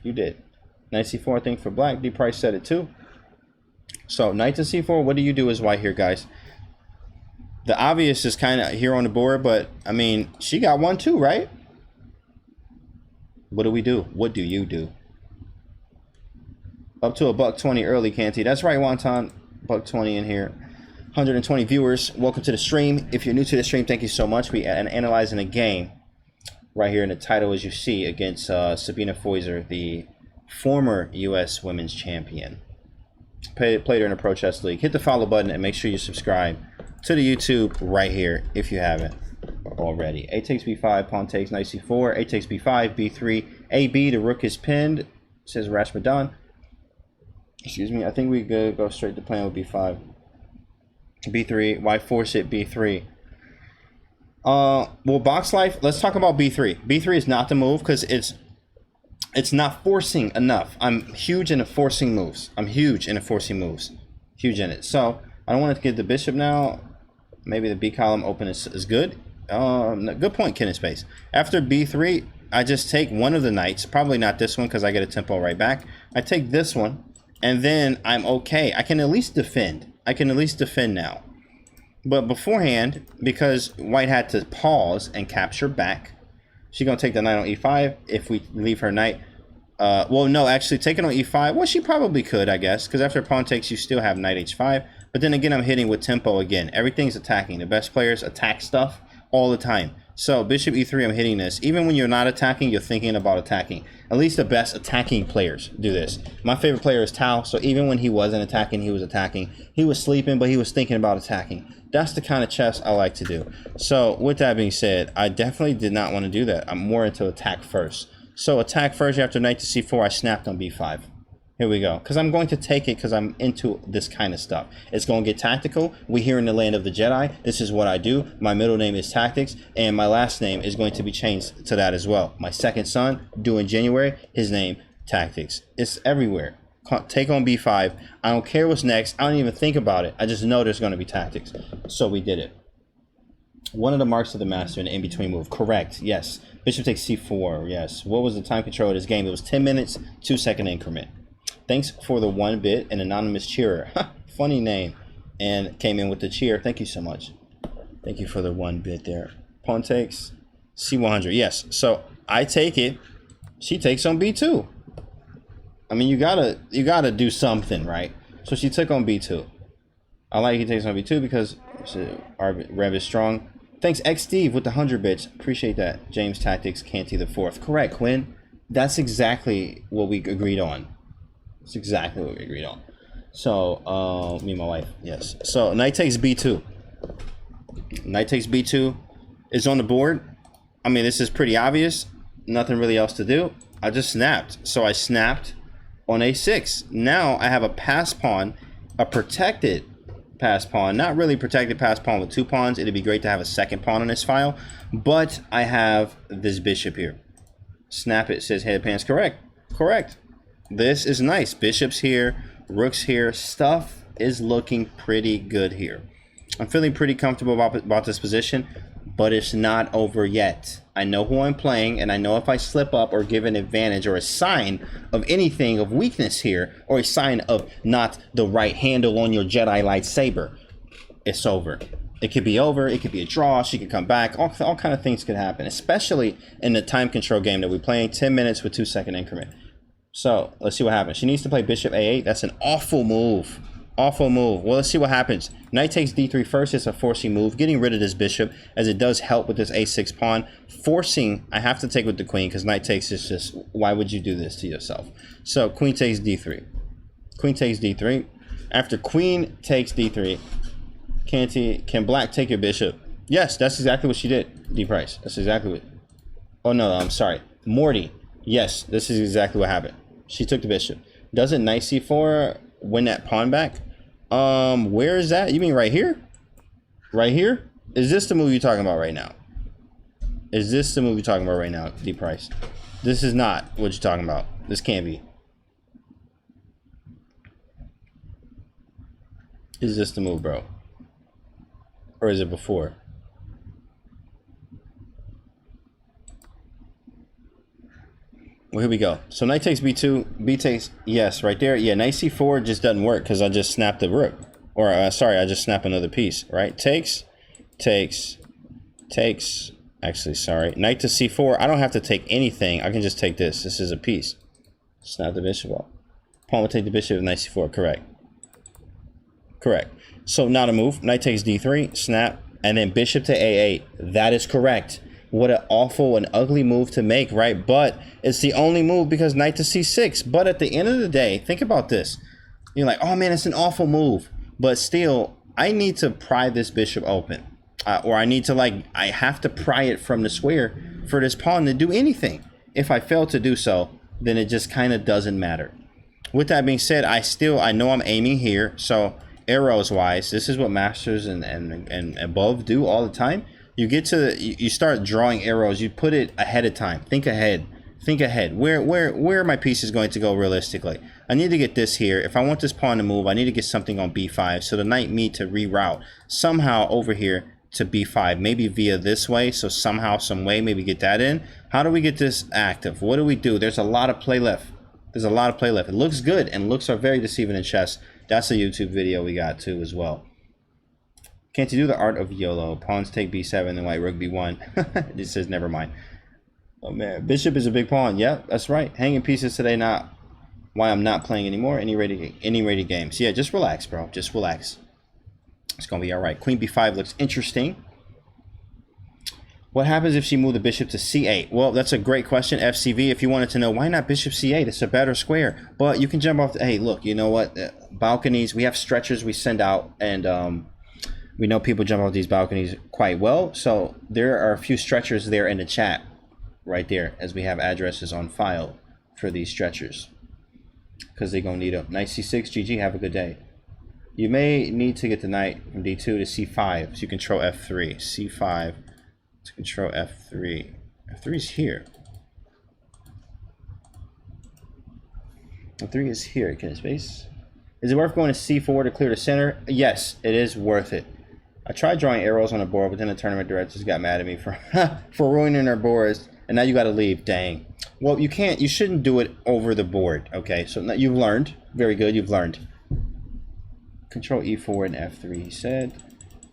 You did. Knight c4, I think, for black. D Price said it too. So knight to c4, what do you do as white here, guys? The obvious is kind of here on the board, but I mean, she got one too, right? What do we do? What do you do? Up to a $120 early, Canty. That's right, Wonton. $120 in here. 120 viewers. Welcome to the stream. If you're new to the stream, thank you so much. We are analyzing a game right here in the title, as you see, against Sabina Foisor, the former U.S. Women's Champion. Played her in a Pro Chess League. Hit the follow button and make sure you subscribe to the YouTube right here if you haven't already. A takes b5, pawn takes knight c4. A takes b5, b3, ab. The rook is pinned, says Rashmadan. Excuse me. I think we could go straight to playing with b5. b3. Why force it? b3. Well, box life. Let's talk about b3. b3 is not the move because it's not forcing enough. I'm huge into forcing moves. Huge in it. So I don't want to get the bishop now. Maybe the b column open is good. Good point, Kenneth Space. After b3, I just take one of the knights. Probably not this one because I get a tempo right back. I take this one, and then I'm okay. I can at least defend. Now. But beforehand, because white had to pause and capture back, she's going to take the knight on e5 if we leave her knight. Well, no, actually, taking on e5, well, she probably could, I guess, because after pawn takes, you still have knight h5. But then again, I'm hitting with tempo again. Everything's attacking. The best players attack stuff all the time. So bishop e3, I'm hitting this. Even when you're not attacking, you're thinking about attacking. At least the best attacking players do this. My favorite player is Tao, so even when he wasn't attacking, he was attacking. He was sleeping, but he was thinking about attacking. That's the kind of chess I like to do. So with that being said, I definitely did not want to do that. I'm more into attack first. So attack first, after knight to c4, I snapped on b5. Here we go. Because I'm going to take it because I'm into this kind of stuff. It's going to get tactical. We're here in the land of the Jedi. This is what I do. My middle name is Tactics, and my last name is going to be changed to that as well. My second son, due in January, his name, Tactics. It's everywhere. Take on b5. I don't care what's next. I don't even think about it. I just know there's going to be tactics. So we did it. One of the marks of the master in the in-between move. Correct. Yes. Bishop takes c4. Yes. What was the time control of this game? It was 10 minutes, 2-second increment. Thanks for the 1 bit, an anonymous cheerer. Funny name. And came in with the cheer. Thank you so much. Thank you for the 1 bit there. Pawn takes c100. Yes. So I take it. She takes on b2. I mean, you gotta do something, right? So she took on b2. I like he takes on b2 because our rev is strong. Thanks, X Steve with the 100 bits. Appreciate that. James Tactics, Canty the 4th. Correct, Quinn. That's exactly what we agreed on. That's exactly what we agreed on. So, me and my wife, yes. So, knight takes b2. Knight takes b2 is on the board. I mean, this is pretty obvious. Nothing really else to do. I just snapped. So, I snapped on a6. Now, I have a pass pawn, a protected pass pawn. Not really protected pass pawn with 2 pawns. It'd be great to have a second pawn on this file. But I have this bishop here. Snap it, says headpans. Correct. Correct. This is nice. Bishops here, rooks here. Stuff is looking pretty good here. I'm feeling pretty comfortable about this position, but it's not over yet. I know who I'm playing, and I know if I slip up or give an advantage or a sign of anything of weakness here, or a sign of not the right handle on your Jedi lightsaber, it's over. It could be over. It could be a draw. She could come back. All kind of things could happen, especially in the time control game that we're playing, 10 minutes with 2-second increment. So let's see what happens. She needs to play bishop a8. That's an awful move. Awful move. Well, let's see what happens. Knight takes d3 first. It's a forcing move. Getting rid of this bishop, as it does help with this a6 pawn. Forcing, I have to take with the queen, because knight takes is just, why would you do this to yourself? So queen takes d3. Queen takes d3. After queen takes d3, can black take your bishop? Yes, that's exactly what she did. D Price. That's exactly what. Oh, no, I'm sorry. Morty. Yes, this is exactly what happened. She took the bishop. Doesn't knight c4 win that pawn back? Where is that? You mean right here? Right here? Is this the move you're talking about right now? Is this the move you're talking about right now, D Price? This is not what you're talking about. This can't be. Is this the move, bro? Or is it before? Well, here we go. So knight takes b2, b takes, yes, right there. Yeah, knight c4 just doesn't work because I just snapped the rook. Or, sorry, I just snapped another piece, right? Takes, actually, sorry. Knight to c4, I don't have to take anything. I can just take this. This is a piece. Snap the bishop off. Pawn will take the bishop with knight c4, correct. Correct. So not a move. Knight takes d3, snap, and then bishop to a8. That is correct. What an awful and ugly move to make, right? But it's the only move because knight to c6. But at the end of the day, think about this. You're like, oh man, it's an awful move. But still, I need to pry this bishop open. Or I need to, like, I have to pry it from the square for this pawn to do anything. If I fail to do so, then it just kind of doesn't matter. With that being said, I know I'm aiming here. So arrows wise, this is what masters and above do all the time. You get to you start drawing arrows. You put it ahead of time. Think ahead. Think ahead. Where are my pieces going to go realistically? I need to get this here. If I want this pawn to move, I need to get something on b5. So the knight need to reroute somehow over here to b5. Maybe via this way. So somehow, some way, maybe get that in. How do we get this active? What do we do? There's a lot of play left. There's a lot of play left. It looks good, and looks are very deceiving in chess. That's a YouTube video we got too as well. Can't you do the art of YOLO? Pawns take b7 and white rook b1. It says never mind. Oh man, bishop is a big pawn. Yep, that's right. Hanging pieces today, not why I'm not playing anymore. Any ready games. Yeah, just relax, bro. Just relax. It's gonna be all right. Queen b5 looks interesting. What happens if she moved the bishop to c8? Well, that's a great question, FCV. If you wanted to know, why not bishop c8? It's a better square. But you can jump off. Hey, look, you know what? Balconies, we have stretchers we send out, and we know people jump off these balconies quite well. So there are a few stretchers there in the chat right there, as we have addresses on file for these stretchers, because they're going to need them. Knight c6, GG, have a good day. You may need to get the knight from d2 to c5, so you control f3. c5 to control f3. f3 is here. f3 is here. Can it space? Is it worth going to c4 to clear the center? Yes, it is worth it. I tried drawing arrows on the board, but then the tournament directors got mad at me for for ruining their boards, and now you got to leave. Dang. Well, you can't. You shouldn't do it over the board. Okay, so now you've learned. Very good. You've learned. Control e4 and f3. He said,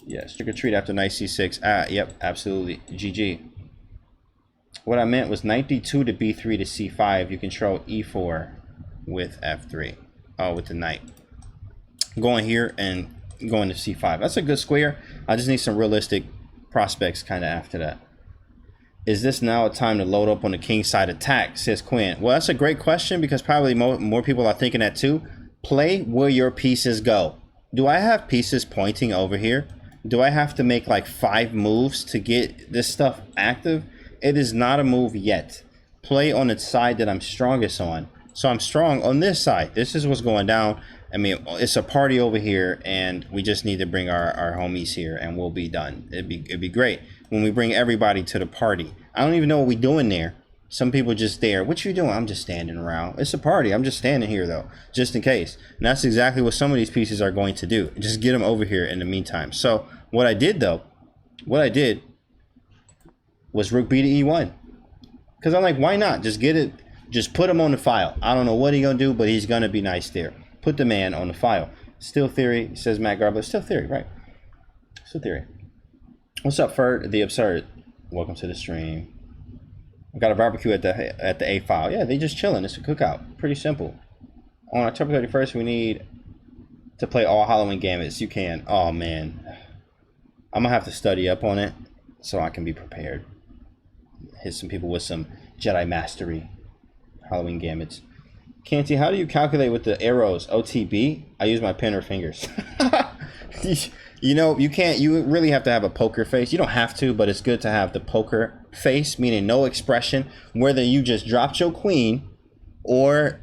yes. Trick or treat after knight c6. Yep, absolutely. GG. What I meant was knight d2 to b3 to c5. You control e4 with f3. Oh, with the knight. Going here and going to c5. That's a good square. I just need some realistic prospects kind of after that. Is this now a time to load up on the king side attack, says Quinn? Well, that's a great question, because probably more people are thinking that too. Play where your pieces go. Do I have pieces pointing over here? Do I have to make like 5 moves to get this stuff active? It is not a move yet. Play on the side that I'm strongest on. So I'm strong on this side. This is what's going down. I mean, it's a party over here, and we just need to bring our homies here, and we'll be done. It'd be great when we bring everybody to the party. I don't even know what we're doing there. Some people just there. What you doing? I'm just standing around. It's a party. I'm just standing here, though, just in case. And that's exactly what some of these pieces are going to do. Just get them over here in the meantime. So what I did, though, was rook b to e1. Because I'm like, why not? Just get it. Just put him on the file. I don't know what he's going to do, but he's going to be nice there. Put the man on the file. Still theory, says Matt Garber. Still theory, right? Still theory. What's up, Ferd? The Absurd. Welcome to the stream. I got a barbecue at the A file. Yeah, they just chilling. It's a cookout. Pretty simple. On October 31st, we need to play all Halloween gambits. You can. Oh man, I'm gonna have to study up on it so I can be prepared. Hit some people with some Jedi mastery. Halloween gambits. Canty, how do you calculate with the arrows? OTB? I use my pen or fingers. You know, you can't. You really have to have a poker face. You don't have to, but it's good to have the poker face, meaning no expression, whether you just dropped your queen or,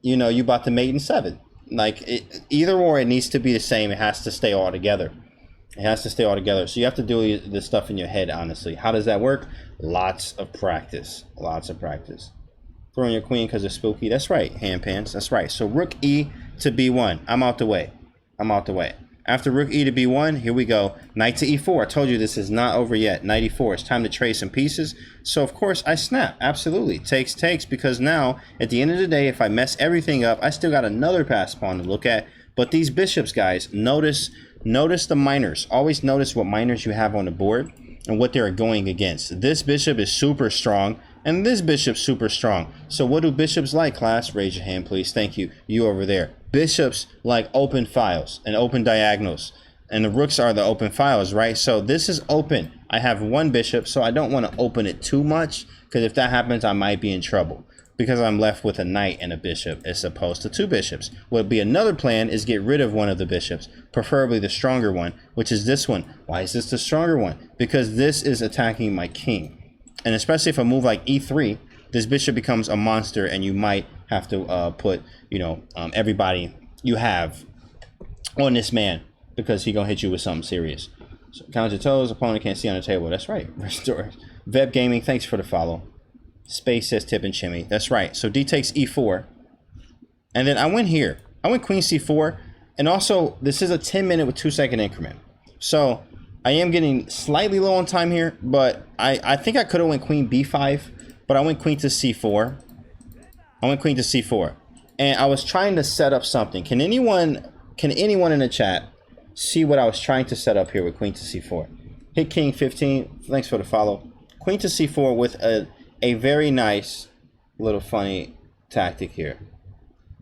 you know, you bought the mate in 7. Like, either or, it needs to be the same. It has to stay all together. It has to stay all together. So you have to do this stuff in your head, honestly. How does that work? Lots of practice. Lots of practice. Throwing your queen because it's spooky. That's right, hand pants. That's right. So rook e to b1. I'm out the way. I'm out the way. After rook e to b1, here we go. Knight to e4. I told you this is not over yet. Knight e4. It's time to trade some pieces. So, of course, I snap. Absolutely. Takes, because now, at the end of the day, if I mess everything up, I still got another pass pawn to look at. But these bishops, guys, notice the minors. Always notice what minors you have on the board and what they're going against. This bishop is super strong, and this bishop's super strong. So what do bishops like, class? Raise your hand, please. Thank you. You over there. Bishops like open files and open diagonals. And the rooks are the open files, right? So this is open. I have one bishop, so I don't want to open it too much, because if that happens, I might be in trouble, because I'm left with a knight and a bishop as opposed to two bishops. What would be another plan is get rid of one of the bishops, preferably the stronger one, which is this one. Why is this the stronger one? Because this is attacking my king. And especially if I move like e3, this bishop becomes a monster, and you might have to put, you know, everybody you have on this man, because he gonna hit you with something serious. So count your toes, opponent can't see on the table. That's right. Restore. Veb Gaming, thanks for the follow. Space says tip and shimmy. That's right. So d takes e4. And then I went here. I went queen c4. And also, this is a 10-minute with 2-second increment. So I am getting slightly low on time here, but I think I could have went queen b5, but I went queen to c4. I went queen to c4. And I was trying to set up something. Can anyone in the chat see what I was trying to set up here with queen to c4? Hit king 15. Thanks for the follow. Queen to c4 with a very nice little funny tactic here.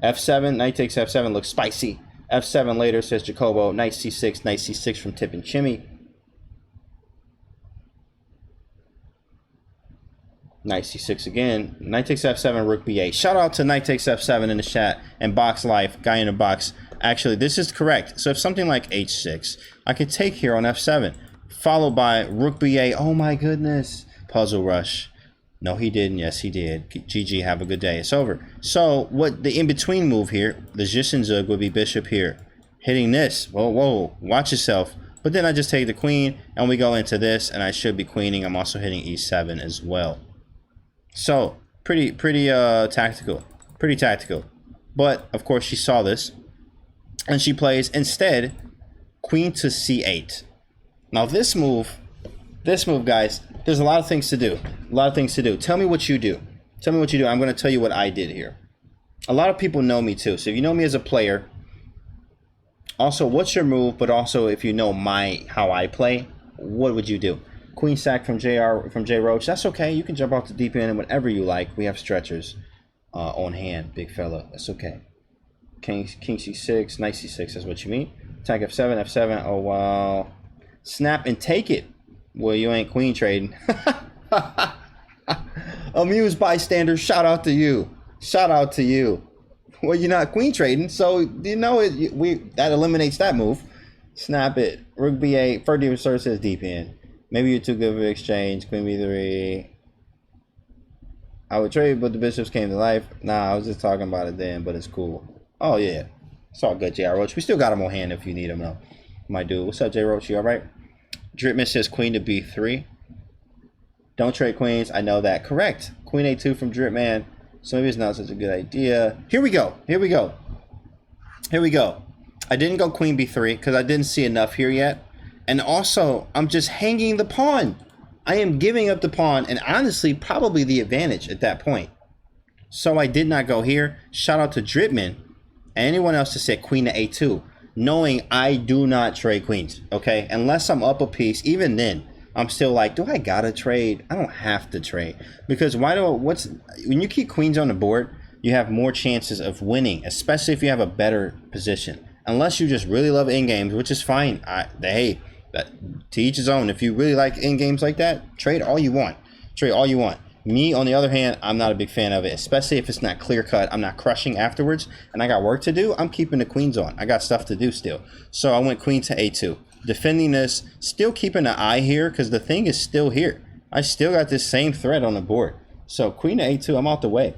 f7, knight takes f7, looks spicy. f7 later, says Jacobo. Knight c6 from Tip and Chimmy. Knight c6 again. Knight takes f7, rook b8. Shout out to Knight takes f7 in the chat and Box Life, guy in the box. Actually, this is correct. So if something like h6, I could take here on f7, followed by rook b8. Oh my goodness. Puzzle rush. No, he didn't. Yes, he did. GG, have a good day. It's over. So what the in-between move here, the Zhishinzug would be bishop here. Hitting this. Whoa, whoa. Watch yourself. But then I just take the queen, and we go into this, and I should be queening. I'm also hitting e7 as well. So, pretty tactical. Pretty tactical. But, of course, she saw this. And she plays, instead, queen to c8. Now, this move, guys, there's a lot of things to do. A lot of things to do. Tell me what you do. Tell me what you do. I'm going to tell you what I did here. A lot of people know me, too. So, if you know me as a player, also, what's your move? But also, if you know how I play, what would you do? Queen sack from J Roach. That's okay. You can jump off the deep end and whatever you like. We have stretchers on hand, big fella. That's okay. King c6, knight c6. That's what you mean. Attack f7, f7. Oh wow. Snap and take it. Well, you ain't queen trading. Amused bystander. Shout out to you. Shout out to you. Well, you're not queen trading, so you know it. That eliminates that move. Snap it. Rook b8. First demon sir says deep end. Maybe you're too good of an exchange. Queen b3. I would trade, but the bishops came to life. Nah, I was just talking about it then, but it's cool. Oh, yeah. It's all good, J.R. Roach. We still got him on hand if you need him, though. My dude. What's up, J. Roach? You all right? Dritman says queen to b3. Don't trade queens. I know that. Correct. Queen a2 from Dritman. So maybe it's not such a good idea. Here we go. Here we go. Here we go. I didn't go queen b3 because I didn't see enough here yet. And also, I'm just hanging the pawn. I am giving up the pawn, and honestly, probably the advantage at that point. So I did not go here. Shout out to Dritman and anyone else that said queen to a2, knowing I do not trade queens, okay? Unless I'm up a piece, even then, I'm still like, do I gotta trade? I don't have to trade. Because when you keep queens on the board, you have more chances of winning, especially if you have a better position. Unless you just really love end games, which is fine. Hey, to each his own. If you really like end games like that, trade all you want. Trade all you want. Me, on the other hand, I'm not a big fan of it, especially if it's not clear cut. I'm not crushing afterwards, and I got work to do. I'm keeping the queens on. I got stuff to do still. So I went queen to a2. Defending this, still keeping an eye here because the thing is still here. I still got this same threat on the board. So queen to a2, I'm out the way.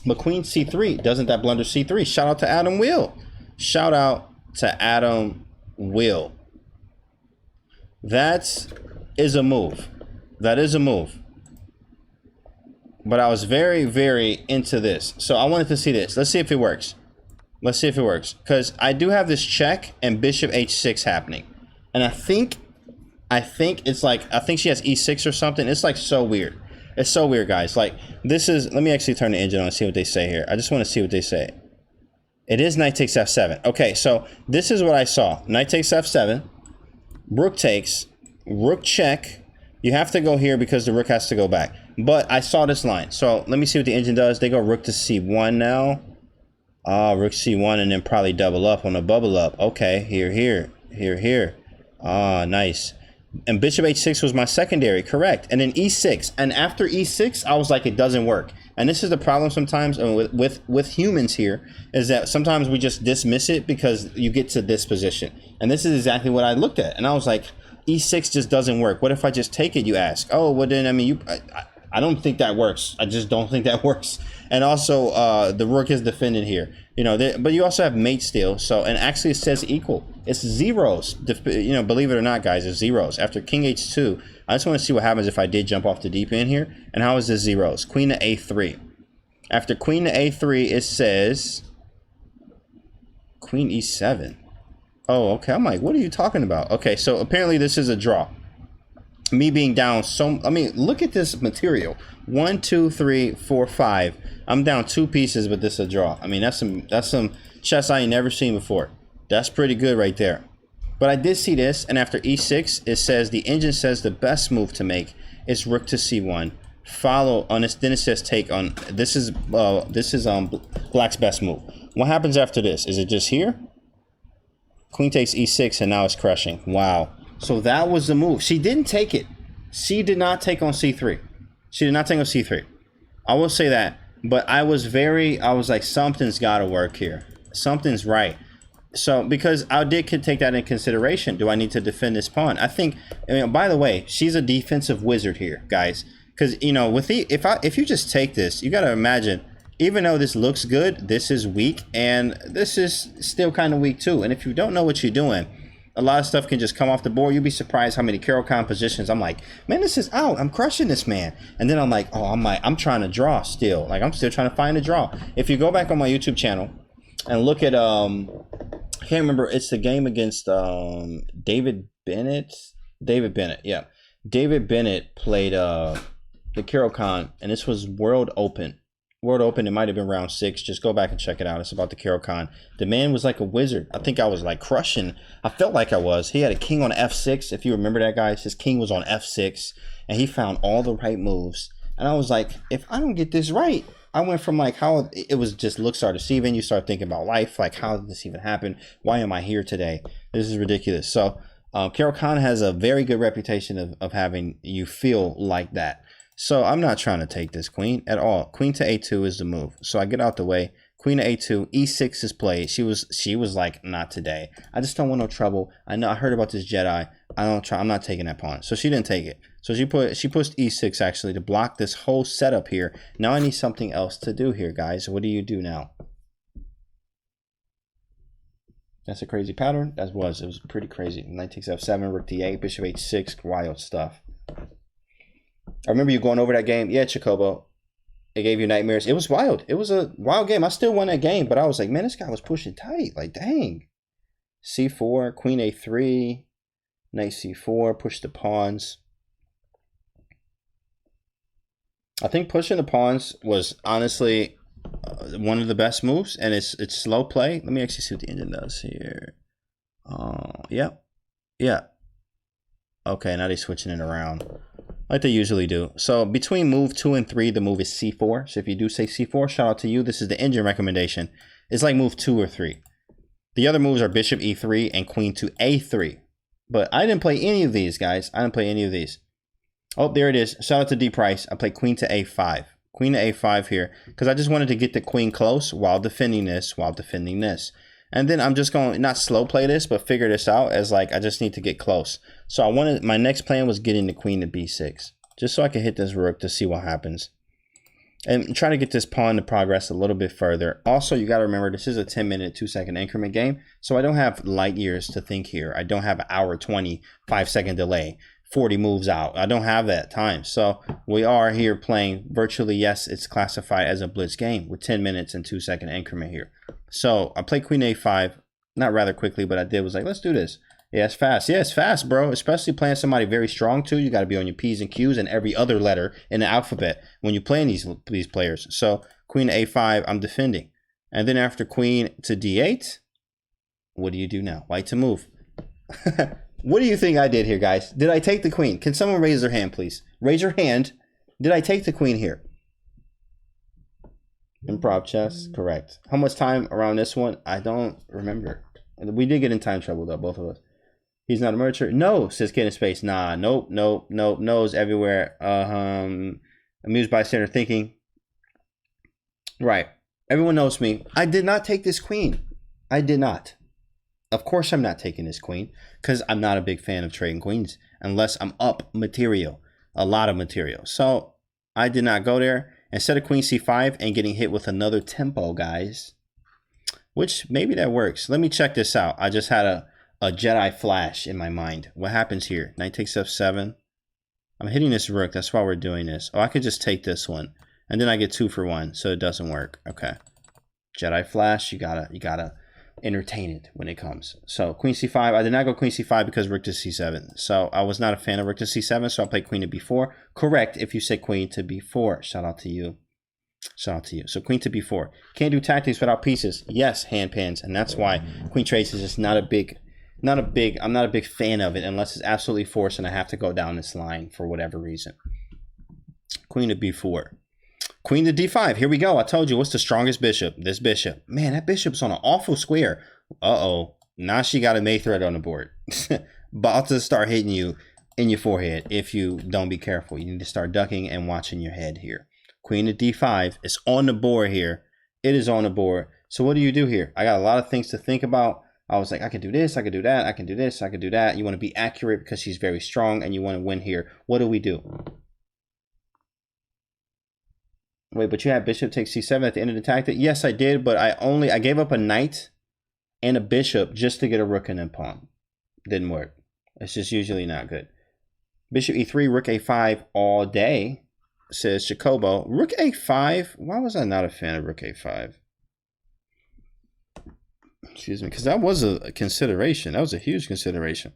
But queen c3, doesn't that blunder c3? Shout out to Adam Will. Shout out to Adam Will. That is a move. That is a move. But I was very, very into this. So I wanted to see this. Let's see if it works. Let's see if it works. Because I do have this check and bishop h6 happening. And I think it's like, I think she has e6 or something. It's like so weird. It's so weird, guys. Like, this is, let me actually turn the engine on and see what they say here. I just want to see what they say. It is knight takes f7. Okay, so this is what I saw. Knight takes f7. Rook takes. Rook check. You have to go here because the rook has to go back. But I saw this line. So let me see what the engine does. They go rook to c1 now. Rook c1 and then probably double up on a bubble up. Okay, here. Nice. And bishop h6 was my secondary, correct. And then e6. And after e6, I was like, it doesn't work. And this is the problem sometimes with humans here, is that sometimes we just dismiss it because you get to this position. And this is exactly what I looked at. And I was like, e6 just doesn't work. What if I just take it, you ask? Oh, well then, I mean, I don't think that works. I just don't think that works. And also, the rook is defended here. You know, but you also have mate still. So, and actually it says equal. It's zeros. You know, believe it or not, guys, it's zeros. After king h2, I just want to see what happens if I did jump off the deep end here. And how is this zeros? Queen to a3. After queen to a3, it says queen e7. Oh, okay. I'm like, what are you talking about? Okay, so apparently this is a draw. Me being down so, I mean, look at this material. 1, 2, 3, 4, 5. I'm down 2 pieces, but this is a draw. I mean, that's some chess I ain't never seen before. That's pretty good right there. But I did see this, and after e6, it says the engine says the best move to make is rook to c1. Follow on this. Then it says take on. This is black's best move. What happens after this? Is it just here? Queen takes e6, and now it's crushing. Wow. So that was the move. She didn't take it. She did not take on c3. She did not take on c3. I will say that. But I was like, something's got to work here. Something's right. So, because I did take that in consideration. Do I need to defend this pawn? I think, I mean, by the way, she's a defensive wizard here, guys. Because, you know, with if you just take this, you got to imagine, even though this looks good, this is weak. And this is still kind of weak too. And if you don't know what you're doing, a lot of stuff can just come off the board. You'd be surprised how many Caro Kann positions. I'm like, man, this is out. I'm crushing this man. And then I'm like, oh, I'm trying to draw still. Like, I'm still trying to find a draw. If you go back on my YouTube channel and look at, I can't remember. It's the game against David Bennett. Yeah. David Bennett played the Caro Kann, and this was World Open. World Open, it might have been round 6. Just go back and check it out. It's about the Caro Kann. The man was like a wizard. I think I was like crushing. I felt like I was. He had a king on f6. If you remember that, guys, his king was on f6, and he found all the right moves. And I was like, if I don't get this right, I went from like how it was just looks start deceiving. You start thinking about life. Like, how did this even happen? Why am I here today? This is ridiculous. So Caro Kann has a very good reputation of having you feel like that. So I'm not trying to take this queen at all. Queen to a2 is the move. So I get out the way. Queen to a2, e6 is played. She was like, not today. I just don't want no trouble. I know I heard about this Jedi. I'm not taking that pawn. So she didn't take it. So she pushed e6 actually to block this whole setup here. Now I need something else to do here, guys. What do you do now? That's a crazy pattern. It was pretty crazy. Knight takes f7, rook d8, bishop h6, wild stuff. I remember you going over that game. Yeah, Chocobo. It gave you nightmares. It was wild. It was a wild game. I still won that game, but I was like, man, this guy was pushing tight. Like, dang. c4, queen a3, knight c4, push the pawns. I think pushing the pawns was honestly one of the best moves, and it's slow play. Let me actually see what the engine does here. Yeah. Okay, now they're switching it around like they usually do. So between move 2 and 3, the move is c4. So if you do say c4, shout out to you. This is the engine recommendation. It's like move 2 or 3. The other moves are bishop e3 and queen to a3. But I didn't play any of these, guys. I didn't play any of these. Oh, there it is. Shout out to D Price. I played queen to a5. Queen to a5 here because I just wanted to get the queen close while defending this, And then I'm just going to not slow play this, but figure this out as like I just need to get close. So my next plan was getting the queen to b6, just so I could hit this rook to see what happens. And try to get this pawn to progress a little bit further. Also, you got to remember, this is a 10-minute, 2-second increment game. So I don't have light years to think here. I don't have an hour, 20, 5-second delay, 40 moves out. I don't have that time. So we are here playing virtually, yes, it's classified as a blitz game with 10 minutes and 2-second increment here. So I played queen a5, not rather quickly, but I did. Was like, let's do this. Yeah, it's fast. Yeah, it's fast, bro. Especially playing somebody very strong too. You got to be on your P's and Q's and every other letter in the alphabet when you're playing these players. So queen to a5, I'm defending. And then after queen to d8, what do you do now? White to move. What do you think I did here, guys? Did I take the queen? Can someone raise their hand, please? Raise your hand. Did I take the queen here? Improv chess, correct. How much time around this one? I don't remember. We did get in time trouble though, both of us. He's not a merchant. No, says Kid in Space. Nah, nope, nope, nope. No's everywhere. Amused by center thinking. Right. Everyone knows me. I did not take this queen. I did not. Of course I'm not taking this queen because I'm not a big fan of trading queens unless I'm up material. A lot of material. So I did not go there. Instead of queen c5 and getting hit with another tempo, guys. Which maybe that works. Let me check this out. I just had a Jedi flash in my mind. What happens here? Knight takes f7. I'm hitting this rook. That's why we're doing this. Oh, I could just take this one. And then I get 2 for 1. So it doesn't work. Okay. Jedi flash. You gotta entertain it when it comes. So queen c5. I did not go queen c5 because rook to c7. So I was not a fan of rook to c7. So I played queen to b4. Correct if you say queen to b4. Shout out to you. Shout out to you. So queen to b4. Can't do tactics without pieces. Yes, hand pans. And that's why queen trades is just I'm not a big fan of it unless it's absolutely forced and I have to go down this line for whatever reason. Queen to b4. Queen to d5. Here we go. I told you, what's the strongest bishop? This bishop. Man, that bishop's on an awful square. Uh-oh. Now she got a May threat on the board. About to start hitting you in your forehead if you don't be careful. You need to start ducking and watching your head here. Queen to d5 is on the board here. It is on the board. So what do you do here? I got a lot of things to think about. I was like, I could do this, I could do that, I can do this, I could do that. You want to be accurate because she's very strong and you want to win here. What do we do? Wait, but you had bishop takes c7 at the end of the tactic? Yes, I did, but I gave up a knight and a bishop just to get a rook and a pawn. Didn't work. It's just usually not good. Bishop e3, rook a5 all day, says Jacobo. Rook a5? Why was I not a fan of rook a5? Excuse me, because that was a consideration. That was a huge consideration.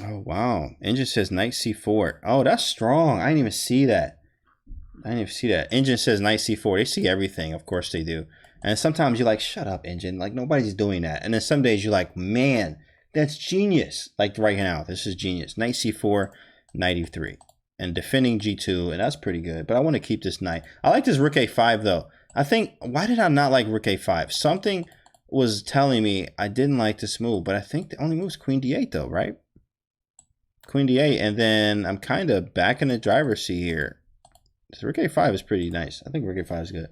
Oh, wow. Engine says knight c4. Oh, that's strong. I didn't even see that. Engine says knight c4. They see everything. Of course they do. And sometimes you're like, shut up, Engine. Like, nobody's doing that. And then some days you're like, man, that's genius. Like right now, this is genius. Knight c4, knight e3. And defending g2. And that's pretty good. But I want to keep this knight. I like this rook a5, though. I think, why did I not like rook a5? Something was telling me I didn't like this move. But I think the only move is queen d8, though, right? Queen d8, and then I'm kind of back in the driver's seat here. So rook a5 is pretty nice. I think rook a5 is good.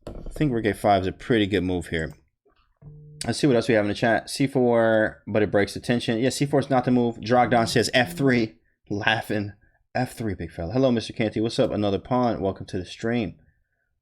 I think rook a5 is a pretty good move here. Let's see what else we have in the chat. c4, but it breaks the tension. Yeah, c4 is not the move. Drogdon says f3. Laughing. f3, big fella. Hello, Mr. Canty. What's up? Another pawn. Welcome to the stream.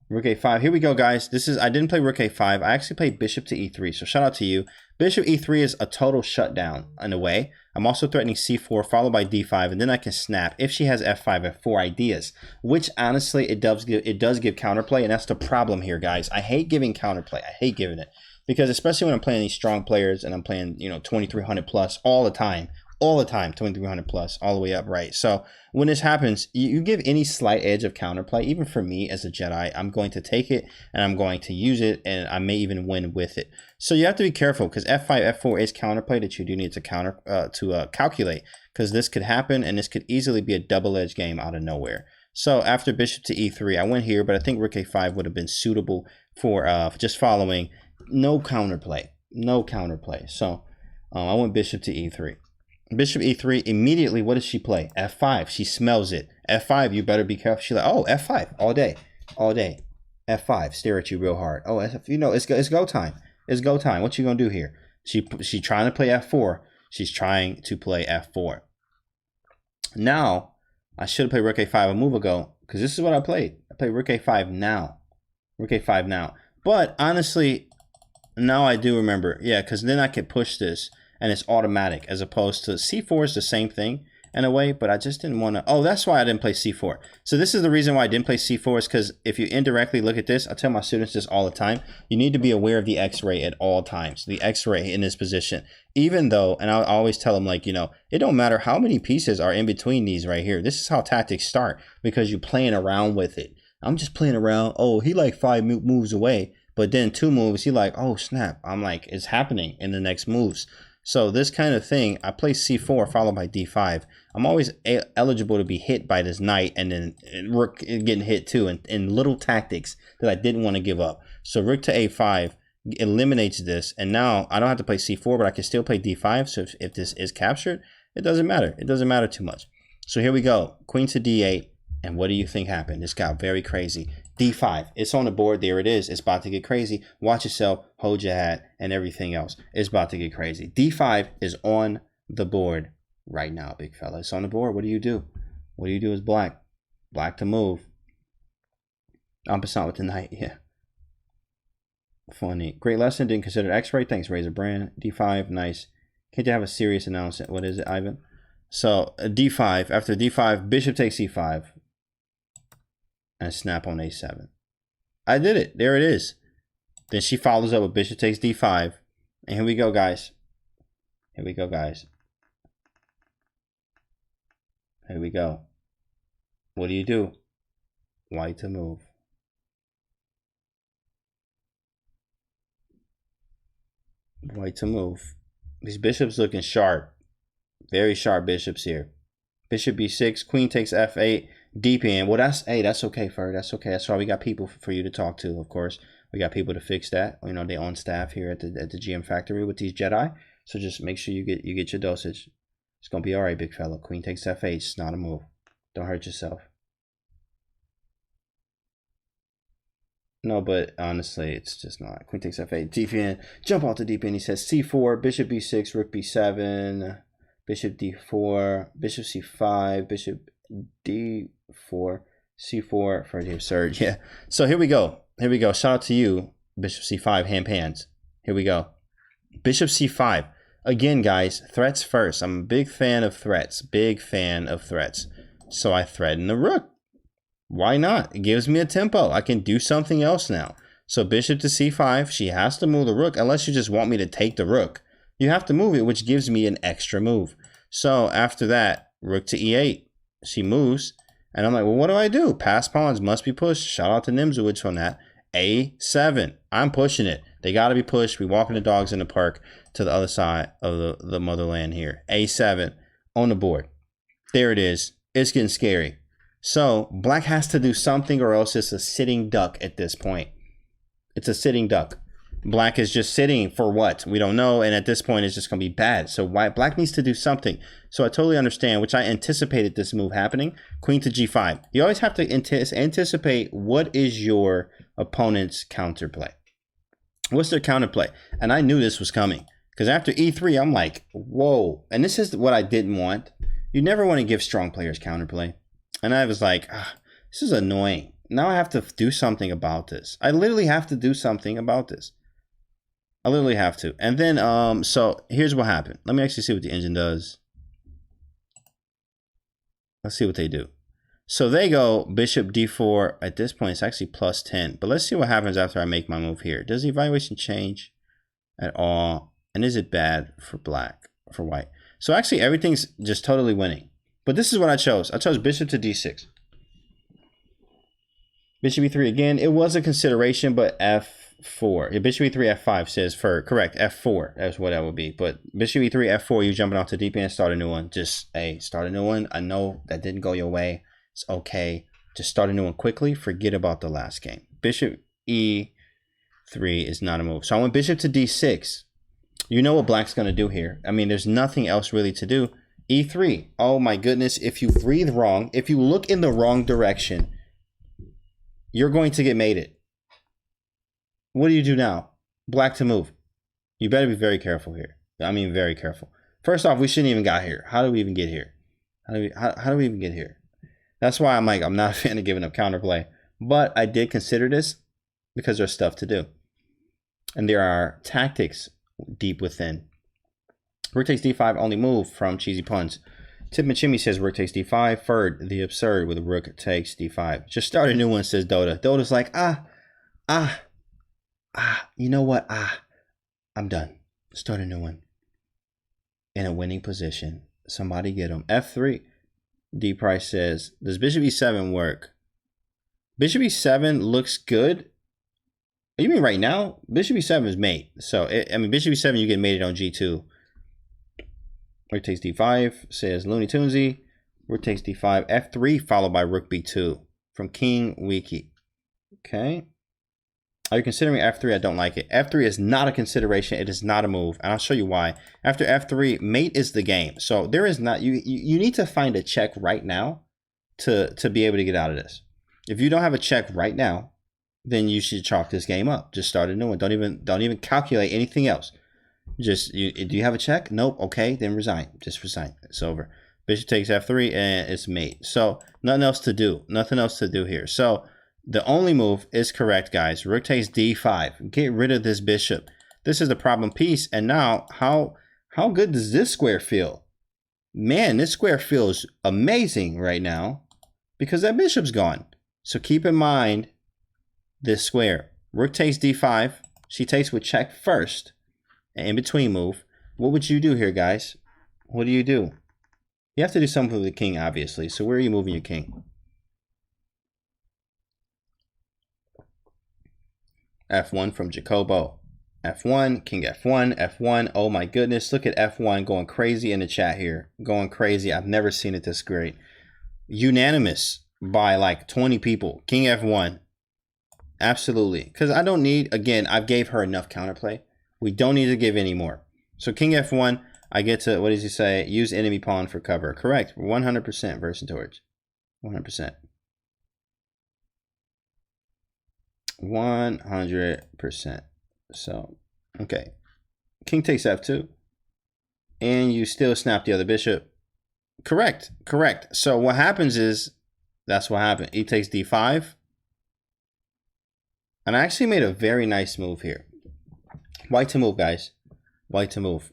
Rook a5. Here we go, guys. I didn't play rook a5. I actually played bishop to e3. So shout out to you. Bishop e3 is a total shutdown in a way. I'm also threatening c4 followed by d5, and then I can snap if she has f5, f4 ideas, which honestly it does give counterplay, and that's the problem here, guys. I hate giving counterplay. I hate giving it because especially when I'm playing these strong players and I'm playing 2300 plus all the time, 2300 plus all the way up, right? So when this happens, you give any slight edge of counterplay, even for me as a Jedi, I'm going to take it and I'm going to use it, and I may even win with it. So you have to be careful because f5, f4 is counterplay that you do need to calculate, because this could happen and this could easily be a double-edged game out of nowhere. So after bishop to e3, I went here, but I think rook a5 would have been suitable for just following. No counterplay. So I went bishop to e3. Bishop e3, immediately, what does she play? f5. She smells it. f5, you better be careful. She's like, oh, f5, all day. f5, stare at you real hard. Oh, it's go time. It's go time. What you gonna do here? She trying to play f4. She's trying to play f4. Now, I should have played rook a5 a move ago, because this is what I played. I played rook a5 now. But honestly, now I do remember. Yeah, because then I can push this, and it's automatic, as opposed to c4 is the same thing, in a way, but I just didn't want to. Oh, that's why I didn't play c4. So this is the reason why I didn't play c4 is because if you indirectly look at this, I tell my students this all the time, you need to be aware of the X-ray at all times, the X-ray in this position. Even though, and I always tell them, like, you know, it don't matter how many pieces are in between these right here. This is how tactics start because you're playing around with it. I'm just playing around. Oh, he like 5 moves away, but then 2 moves, he like, oh snap. I'm like, it's happening in the next moves. So this kind of thing, I play c4 followed by d5. I'm always eligible to be hit by this knight and then rook getting hit too, in little tactics that I didn't want to give up. So rook to a5 eliminates this, and now I don't have to play c4, but I can still play d5. So if this is captured, it doesn't matter. It doesn't matter too much. So here we go, queen to d8, and what do you think happened? This got very crazy. d5, it's on the board. There it is. It's about to get crazy. Watch yourself, hold your hat, and everything else. It's about to get crazy. d5 is on the board right now, big fella. It's on the board. What do you do? What do you do as black? Black to move. En passant with the knight, yeah. Funny. Great lesson. Didn't consider X-ray. Thanks, Razor Brand. d5, nice. Can't you have a serious announcement? What is it, Ivan? So d5. After d5, bishop takes e5. And snap on a7. I did it. There it is. Then she follows up with bishop takes d5. And here we go, guys. Here we go, guys. Here we go. What do? White to move. White to move. These bishops looking sharp. Very sharp bishops here. Bishop b6. Queen takes f8. Deep in. Well, that's, hey, that's okay, Fer. That's okay. That's why we got people for you to talk to, of course. We got people to fix that. You know, they on staff here at the GM factory with these Jedi. So just make sure you get your dosage. It's gonna be all right, big fella. Queen takes f8. It's not a move. Don't hurt yourself. No, but honestly, it's just not. Queen takes f8. Deep in. Jump out to deep in. He says c4, bishop b6, rook b7, bishop d4, bishop c5, bishop d4, c4 for the absurd. Yeah. So here we go. Here we go. Shout out to you, bishop c5, hand pans. Here we go. Bishop c5. Again, guys, threats first. I'm a big fan of threats. Big fan of threats. So I threaten the rook. Why not? It gives me a tempo. I can do something else now. So bishop to c5. She has to move the rook unless you just want me to take the rook. You have to move it, which gives me an extra move. So after that, rook to e8. She moves, and I'm like, well, what do I do? Pass pawns must be pushed. Shout out to Nimzowicz on that. a7. I'm pushing it. They got to be pushed. We walking the dogs in the park to the other side of the motherland here. a7 on the board. There it is. It's getting scary. So black has to do something or else it's a sitting duck at this point. It's a sitting duck. Black is just sitting for what? We don't know. And at this point, it's just going to be bad. So black needs to do something. So I totally understand, which I anticipated this move happening. Queen to g5. You always have to anticipate what is your opponent's counterplay. What's their counterplay? And I knew this was coming. Because after e3, I'm like, whoa. And this is what I didn't want. You never want to give strong players counterplay. And I was like, this is annoying. Now I have to do something about this. I literally have to do something about this. I literally have to. And then, so here's what happened. Let me actually see what the engine does. Let's see what they do. So they go bishop d4. At this point, it's actually plus 10. But let's see what happens after I make my move here. Does the evaluation change at all? And is it bad for black, for white? So actually, everything's just totally winning. But this is what I chose. I chose bishop to d6. Bishop e3 again. It was a consideration, but f4. Yeah, bishop e3, f5 says for correct. f4. That's what that would be. But bishop e3, f4. You jumping off to deep end, start a new one. Just start a new one. I know that didn't go your way. It's okay. Just start a new one quickly. Forget about the last game. Bishop e3 is not a move. So I went bishop to d6. You know what black's going to do here. I mean, there's nothing else really to do. e3. Oh my goodness. If you breathe wrong, if you look in the wrong direction, you're going to get mated. What do you do now? Black to move. You better be very careful here. I mean, very careful. First off, we shouldn't even got here. How do we even get here? How do we even get here? That's why I'm like, I'm not a fan of giving up counterplay. But I did consider this because there's stuff to do. And there are tactics deep within. Rook takes d5, only move from cheesy puns. Tip and Chimmy says rook takes d5. Ferd, the absurd with rook takes d5. Just start a new one, says Dota. Dota's like, you know what? I'm done. Start a new one. In a winning position. Somebody get him. F3. D Price says, does bishop e7 work? Bishop e7 looks good. You mean right now? Bishop e7 is mate. So, bishop e7, you get mated on g2. Rook takes d5, says Looney Tunesy. Rook takes d5, f3, followed by rook b2 from King Wiki. Okay. Are you considering f3? I don't like it. f3 is not a consideration. It is not a move. And I'll show you why. After f3, mate is the game. So there is not, you need to find a check right now to be able to get out of this. If you don't have a check right now, then you should chalk this game up. Just start a new one. Don't even calculate anything else. Just, do you have a check? Nope. Okay, then resign. Just resign. It's over. Bishop takes f3 and it's mate. So nothing else to do. Nothing else to do here. So the only move is correct, guys. Rook takes d5. Get rid of this bishop. This is the problem piece. And now, how good does this square feel? Man, this square feels amazing right now because that bishop's gone. So keep in mind this square. Rook takes d5. She takes with check first. An in-between move. What would you do here, guys? What do? You have to do something with the king, obviously. So where are you moving your king? F1 from Jacobo. F1, king F1, F1. Oh my goodness, look at F1 going crazy in the chat here. Going crazy. I've never seen it this great. Unanimous by like 20 people. King F1. Absolutely. Because I don't need, again, I gave her enough counterplay. We don't need to give any more. So king F1, I get to, what does he say? Use enemy pawn for cover. Correct. 100% Vercingetorix. 100%. 100%. So, okay. King takes f2. And you still snap the other bishop. Correct. Correct. So what happens is, that's what happened. He takes d5. And I actually made a very nice move here. White to move, guys. White to move.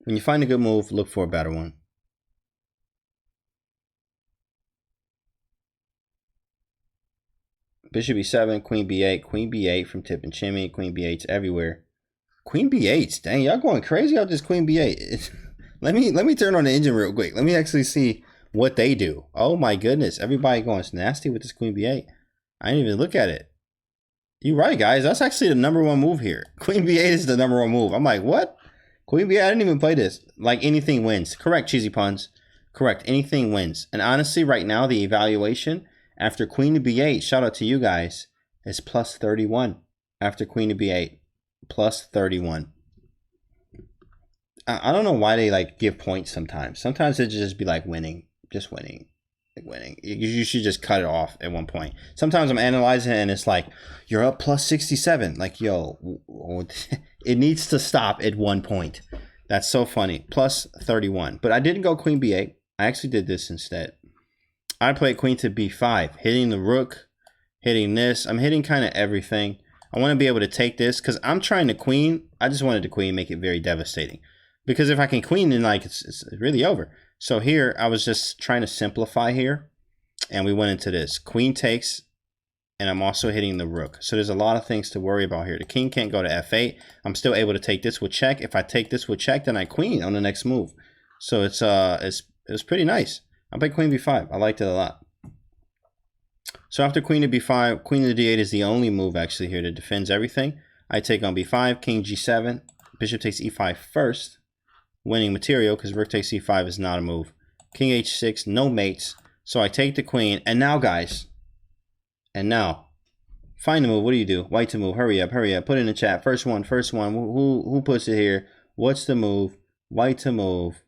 When you find a good move, look for a better one. Bishop e7, queen b8 from Tip and Chimmy, queen b8's everywhere. Queen b8, dang, y'all going crazy out this queen b8. let me turn on the engine real quick. Let me actually see what they do. Oh my goodness, everybody going nasty with this queen b8. I didn't even look at it. You're right, guys. That's actually the #1 move here. Queen b8 is the #1 move. I'm like, what? Queen b8, I didn't even play this. Like, anything wins. Correct, Cheesy Puns. Correct, anything wins. And honestly, right now, the evaluation after queen to b8, shout out to you guys, is plus 31. After queen to b8, plus 31. I don't know why they like give points sometimes. Sometimes it just be like winning. Just winning. Like winning. You should just cut it off at one point. Sometimes I'm analyzing it and it's like, you're up plus 67. Like, yo, it needs to stop at one point. That's so funny. Plus 31. But I didn't go queen b8. I actually did this instead. I played queen to b5, hitting the rook, hitting this. I'm hitting kind of everything. I want to be able to take this because I'm trying to queen. I just wanted to queen, make it very devastating. Because if I can queen, then like it's really over. So here, I was just trying to simplify here. And we went into this. Queen takes, and I'm also hitting the rook. So there's a lot of things to worry about here. The king can't go to f8. I'm still able to take this with check. If I take this with check, then I queen on the next move. So it's pretty nice. I played queen b5. I liked it a lot. So after queen to b5, queen to d8 is the only move actually here that defends everything. I take on b5, king g7, bishop takes e5 first, winning material because rook takes c5 is not a move. King h6, no mates. So I take the queen, and now guys, find the move. What do you do? White to move. Hurry up, hurry up. Put it in the chat. First one. Who puts it here? What's the move? White to move.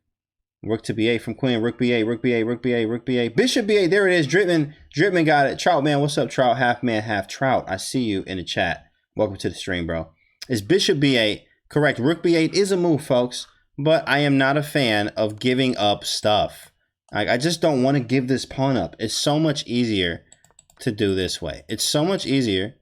Rook to b8 from queen. Rook b8, rook b8, rook b8, rook b8. Bishop b8. There it is. Dripman got it. Trout, man. What's up, Trout? Half man, half Trout. I see you in the chat. Welcome to the stream, bro. It's bishop b8. Correct. Rook b8 is a move, folks. But I am not a fan of giving up stuff. I just don't want to give this pawn up. It's so much easier to do this way. It's so much easier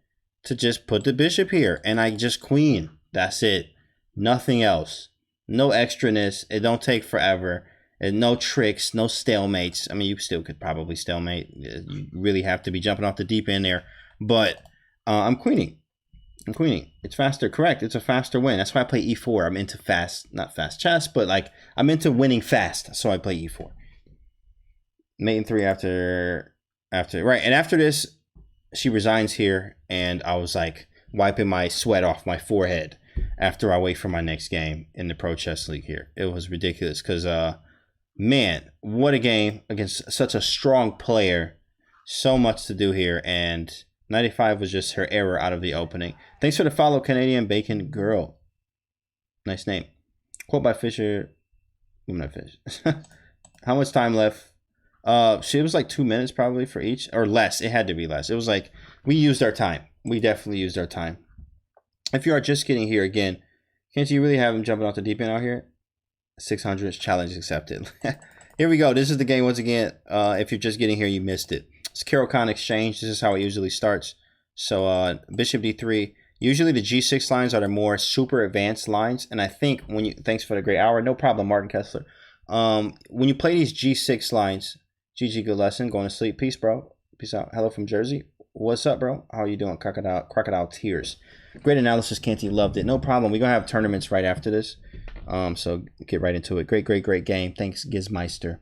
to just put the bishop here. And I just queen. That's it. Nothing else. No extraness. It don't take forever. And no tricks, no stalemates. I mean, you still could probably stalemate. You really have to be jumping off the deep end there. But I'm queening. I'm queening. It's faster. Correct. It's a faster win. That's why I play e4. I'm into fast, not fast chess, but like I'm into winning fast. So I play e4. Mate in 3 after right. And after this, she resigns here. And I was like wiping my sweat off my forehead after I wait for my next game in the Pro Chess League here. It was ridiculous because man, what a game against such a strong player. So much to do here. And 95 was just her error out of the opening. Thanks for the follow, Canadian Bacon Girl. Nice name. Quote by Fisher. I'm not finished. How much time left? It was like 2 minutes probably for each. Or less. It had to be less. It was like we used our time. We definitely used our time. If you are just getting here again, can't you really have him jumping off the deep end out here? 600 challenge accepted. Here we go. This is the game once again. If you're just getting here, you missed it. It's Caro Kann exchange. This is how it usually starts. So bishop d3. Usually the g6 lines are the more super advanced lines. And I think when you, thanks for the great hour. No problem, Martin Kessler. When you play these g6 lines, GG, good lesson. Going to sleep. Peace, bro. Peace out. Hello from Jersey. What's up, bro? How are you doing? Crocodile tears. Great analysis, Canty. Loved it. No problem. We're going to have tournaments right after this. So get right into it. Great game. Thanks, Gizmeister.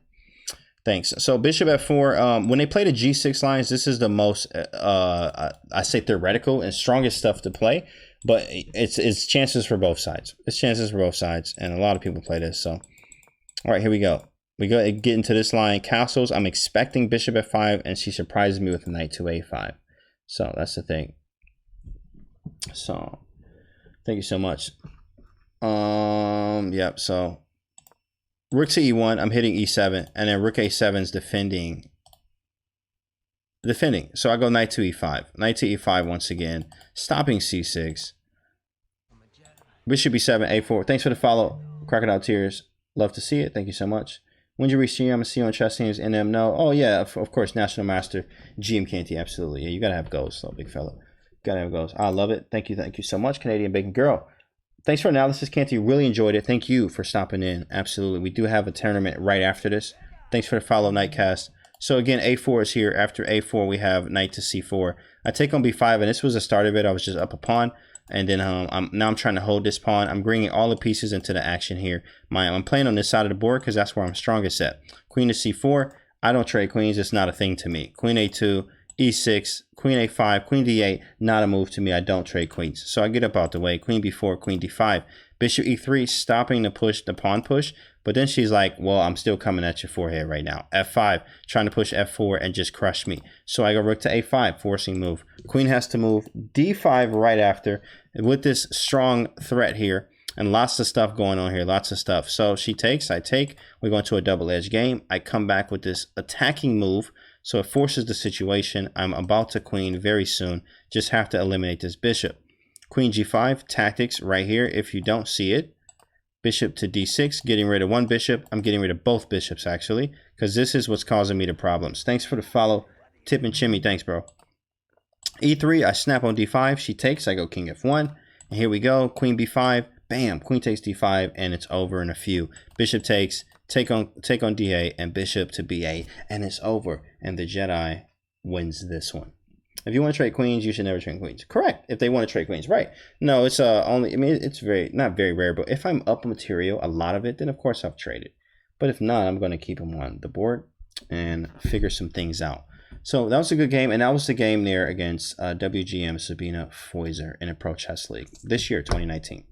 Thanks. So bishop f4. When they play the g6 lines, this is the most, I say, theoretical and strongest stuff to play. But it's chances for both sides. It's chances for both sides. And a lot of people play this. So, all right, here we go. We go get into this line. Castles. I'm expecting bishop f5. And she surprises me with knight to a5. So that's the thing. So thank you so much. Yep. So rook to e1, I'm hitting e7, and then rook a7 is defending. So I go knight to e5. Knight to e5 once again, stopping c6. Bishop e7, a4. Thanks for the follow, Crocodile Tears. Love to see it. Thank you so much. When did you reach GM? I'm see you on chess teams. NM, no. Oh yeah, of course, National Master, GM Canty, absolutely. Yeah, you gotta have goals, so big fella. Gotta have goals. I love it. Thank you so much, Canadian Bacon Girl. Thanks for analysis, Canty. Really enjoyed it. Thank you for stopping in. Absolutely. We do have a tournament right after this. Thanks for the follow, Nightcast. So again, a4 is here. After a4, we have knight to c4. I take on b5, and this was the start of it. I was just up a pawn, and then now I'm trying to hold this pawn. I'm bringing all the pieces into the action here. I'm playing on this side of the board because that's where I'm strongest at. Queen to c4. I don't trade queens. It's not a thing to me. Queen a2. e6, queen a5, queen d8, not a move to me. I don't trade queens. So I get up out the way. Queen b4, queen d5. Bishop e3, stopping the push, the pawn push. But then she's like, well, I'm still coming at your forehead right now. f5, trying to push f4 and just crush me. So I go rook to a5, forcing move. Queen has to move. d5 right after. With this strong threat here. And lots of stuff going on here. Lots of stuff. So she takes, I take. We go into a double-edged game. I come back with this attacking move. So it forces the situation. I'm about to queen very soon. Just have to eliminate this bishop. Queen g5, tactics right here if you don't see it. Bishop to d6, getting rid of one bishop. I'm getting rid of both bishops actually, because this is what's causing me the problems. Thanks for the follow. Tip and Chimmy, thanks bro. e3, I snap on d5. She takes, I go king f1. And here we go, queen b5. Bam, queen takes d5, and it's over in a few. Bishop takes. Take on d8 and bishop to b8, and it's over. And the Jedi wins this one. If you want to trade queens, you should never trade queens. Correct. If they want to trade queens, right? No, it's only. I mean, it's not very rare. But if I'm up material, a lot of it, then of course I'll trade it. But if not, I'm going to keep them on the board and figure some things out. So that was a good game, and that was the game there against WGM Sabina Foisor in a Pro Chess League this year, 2019.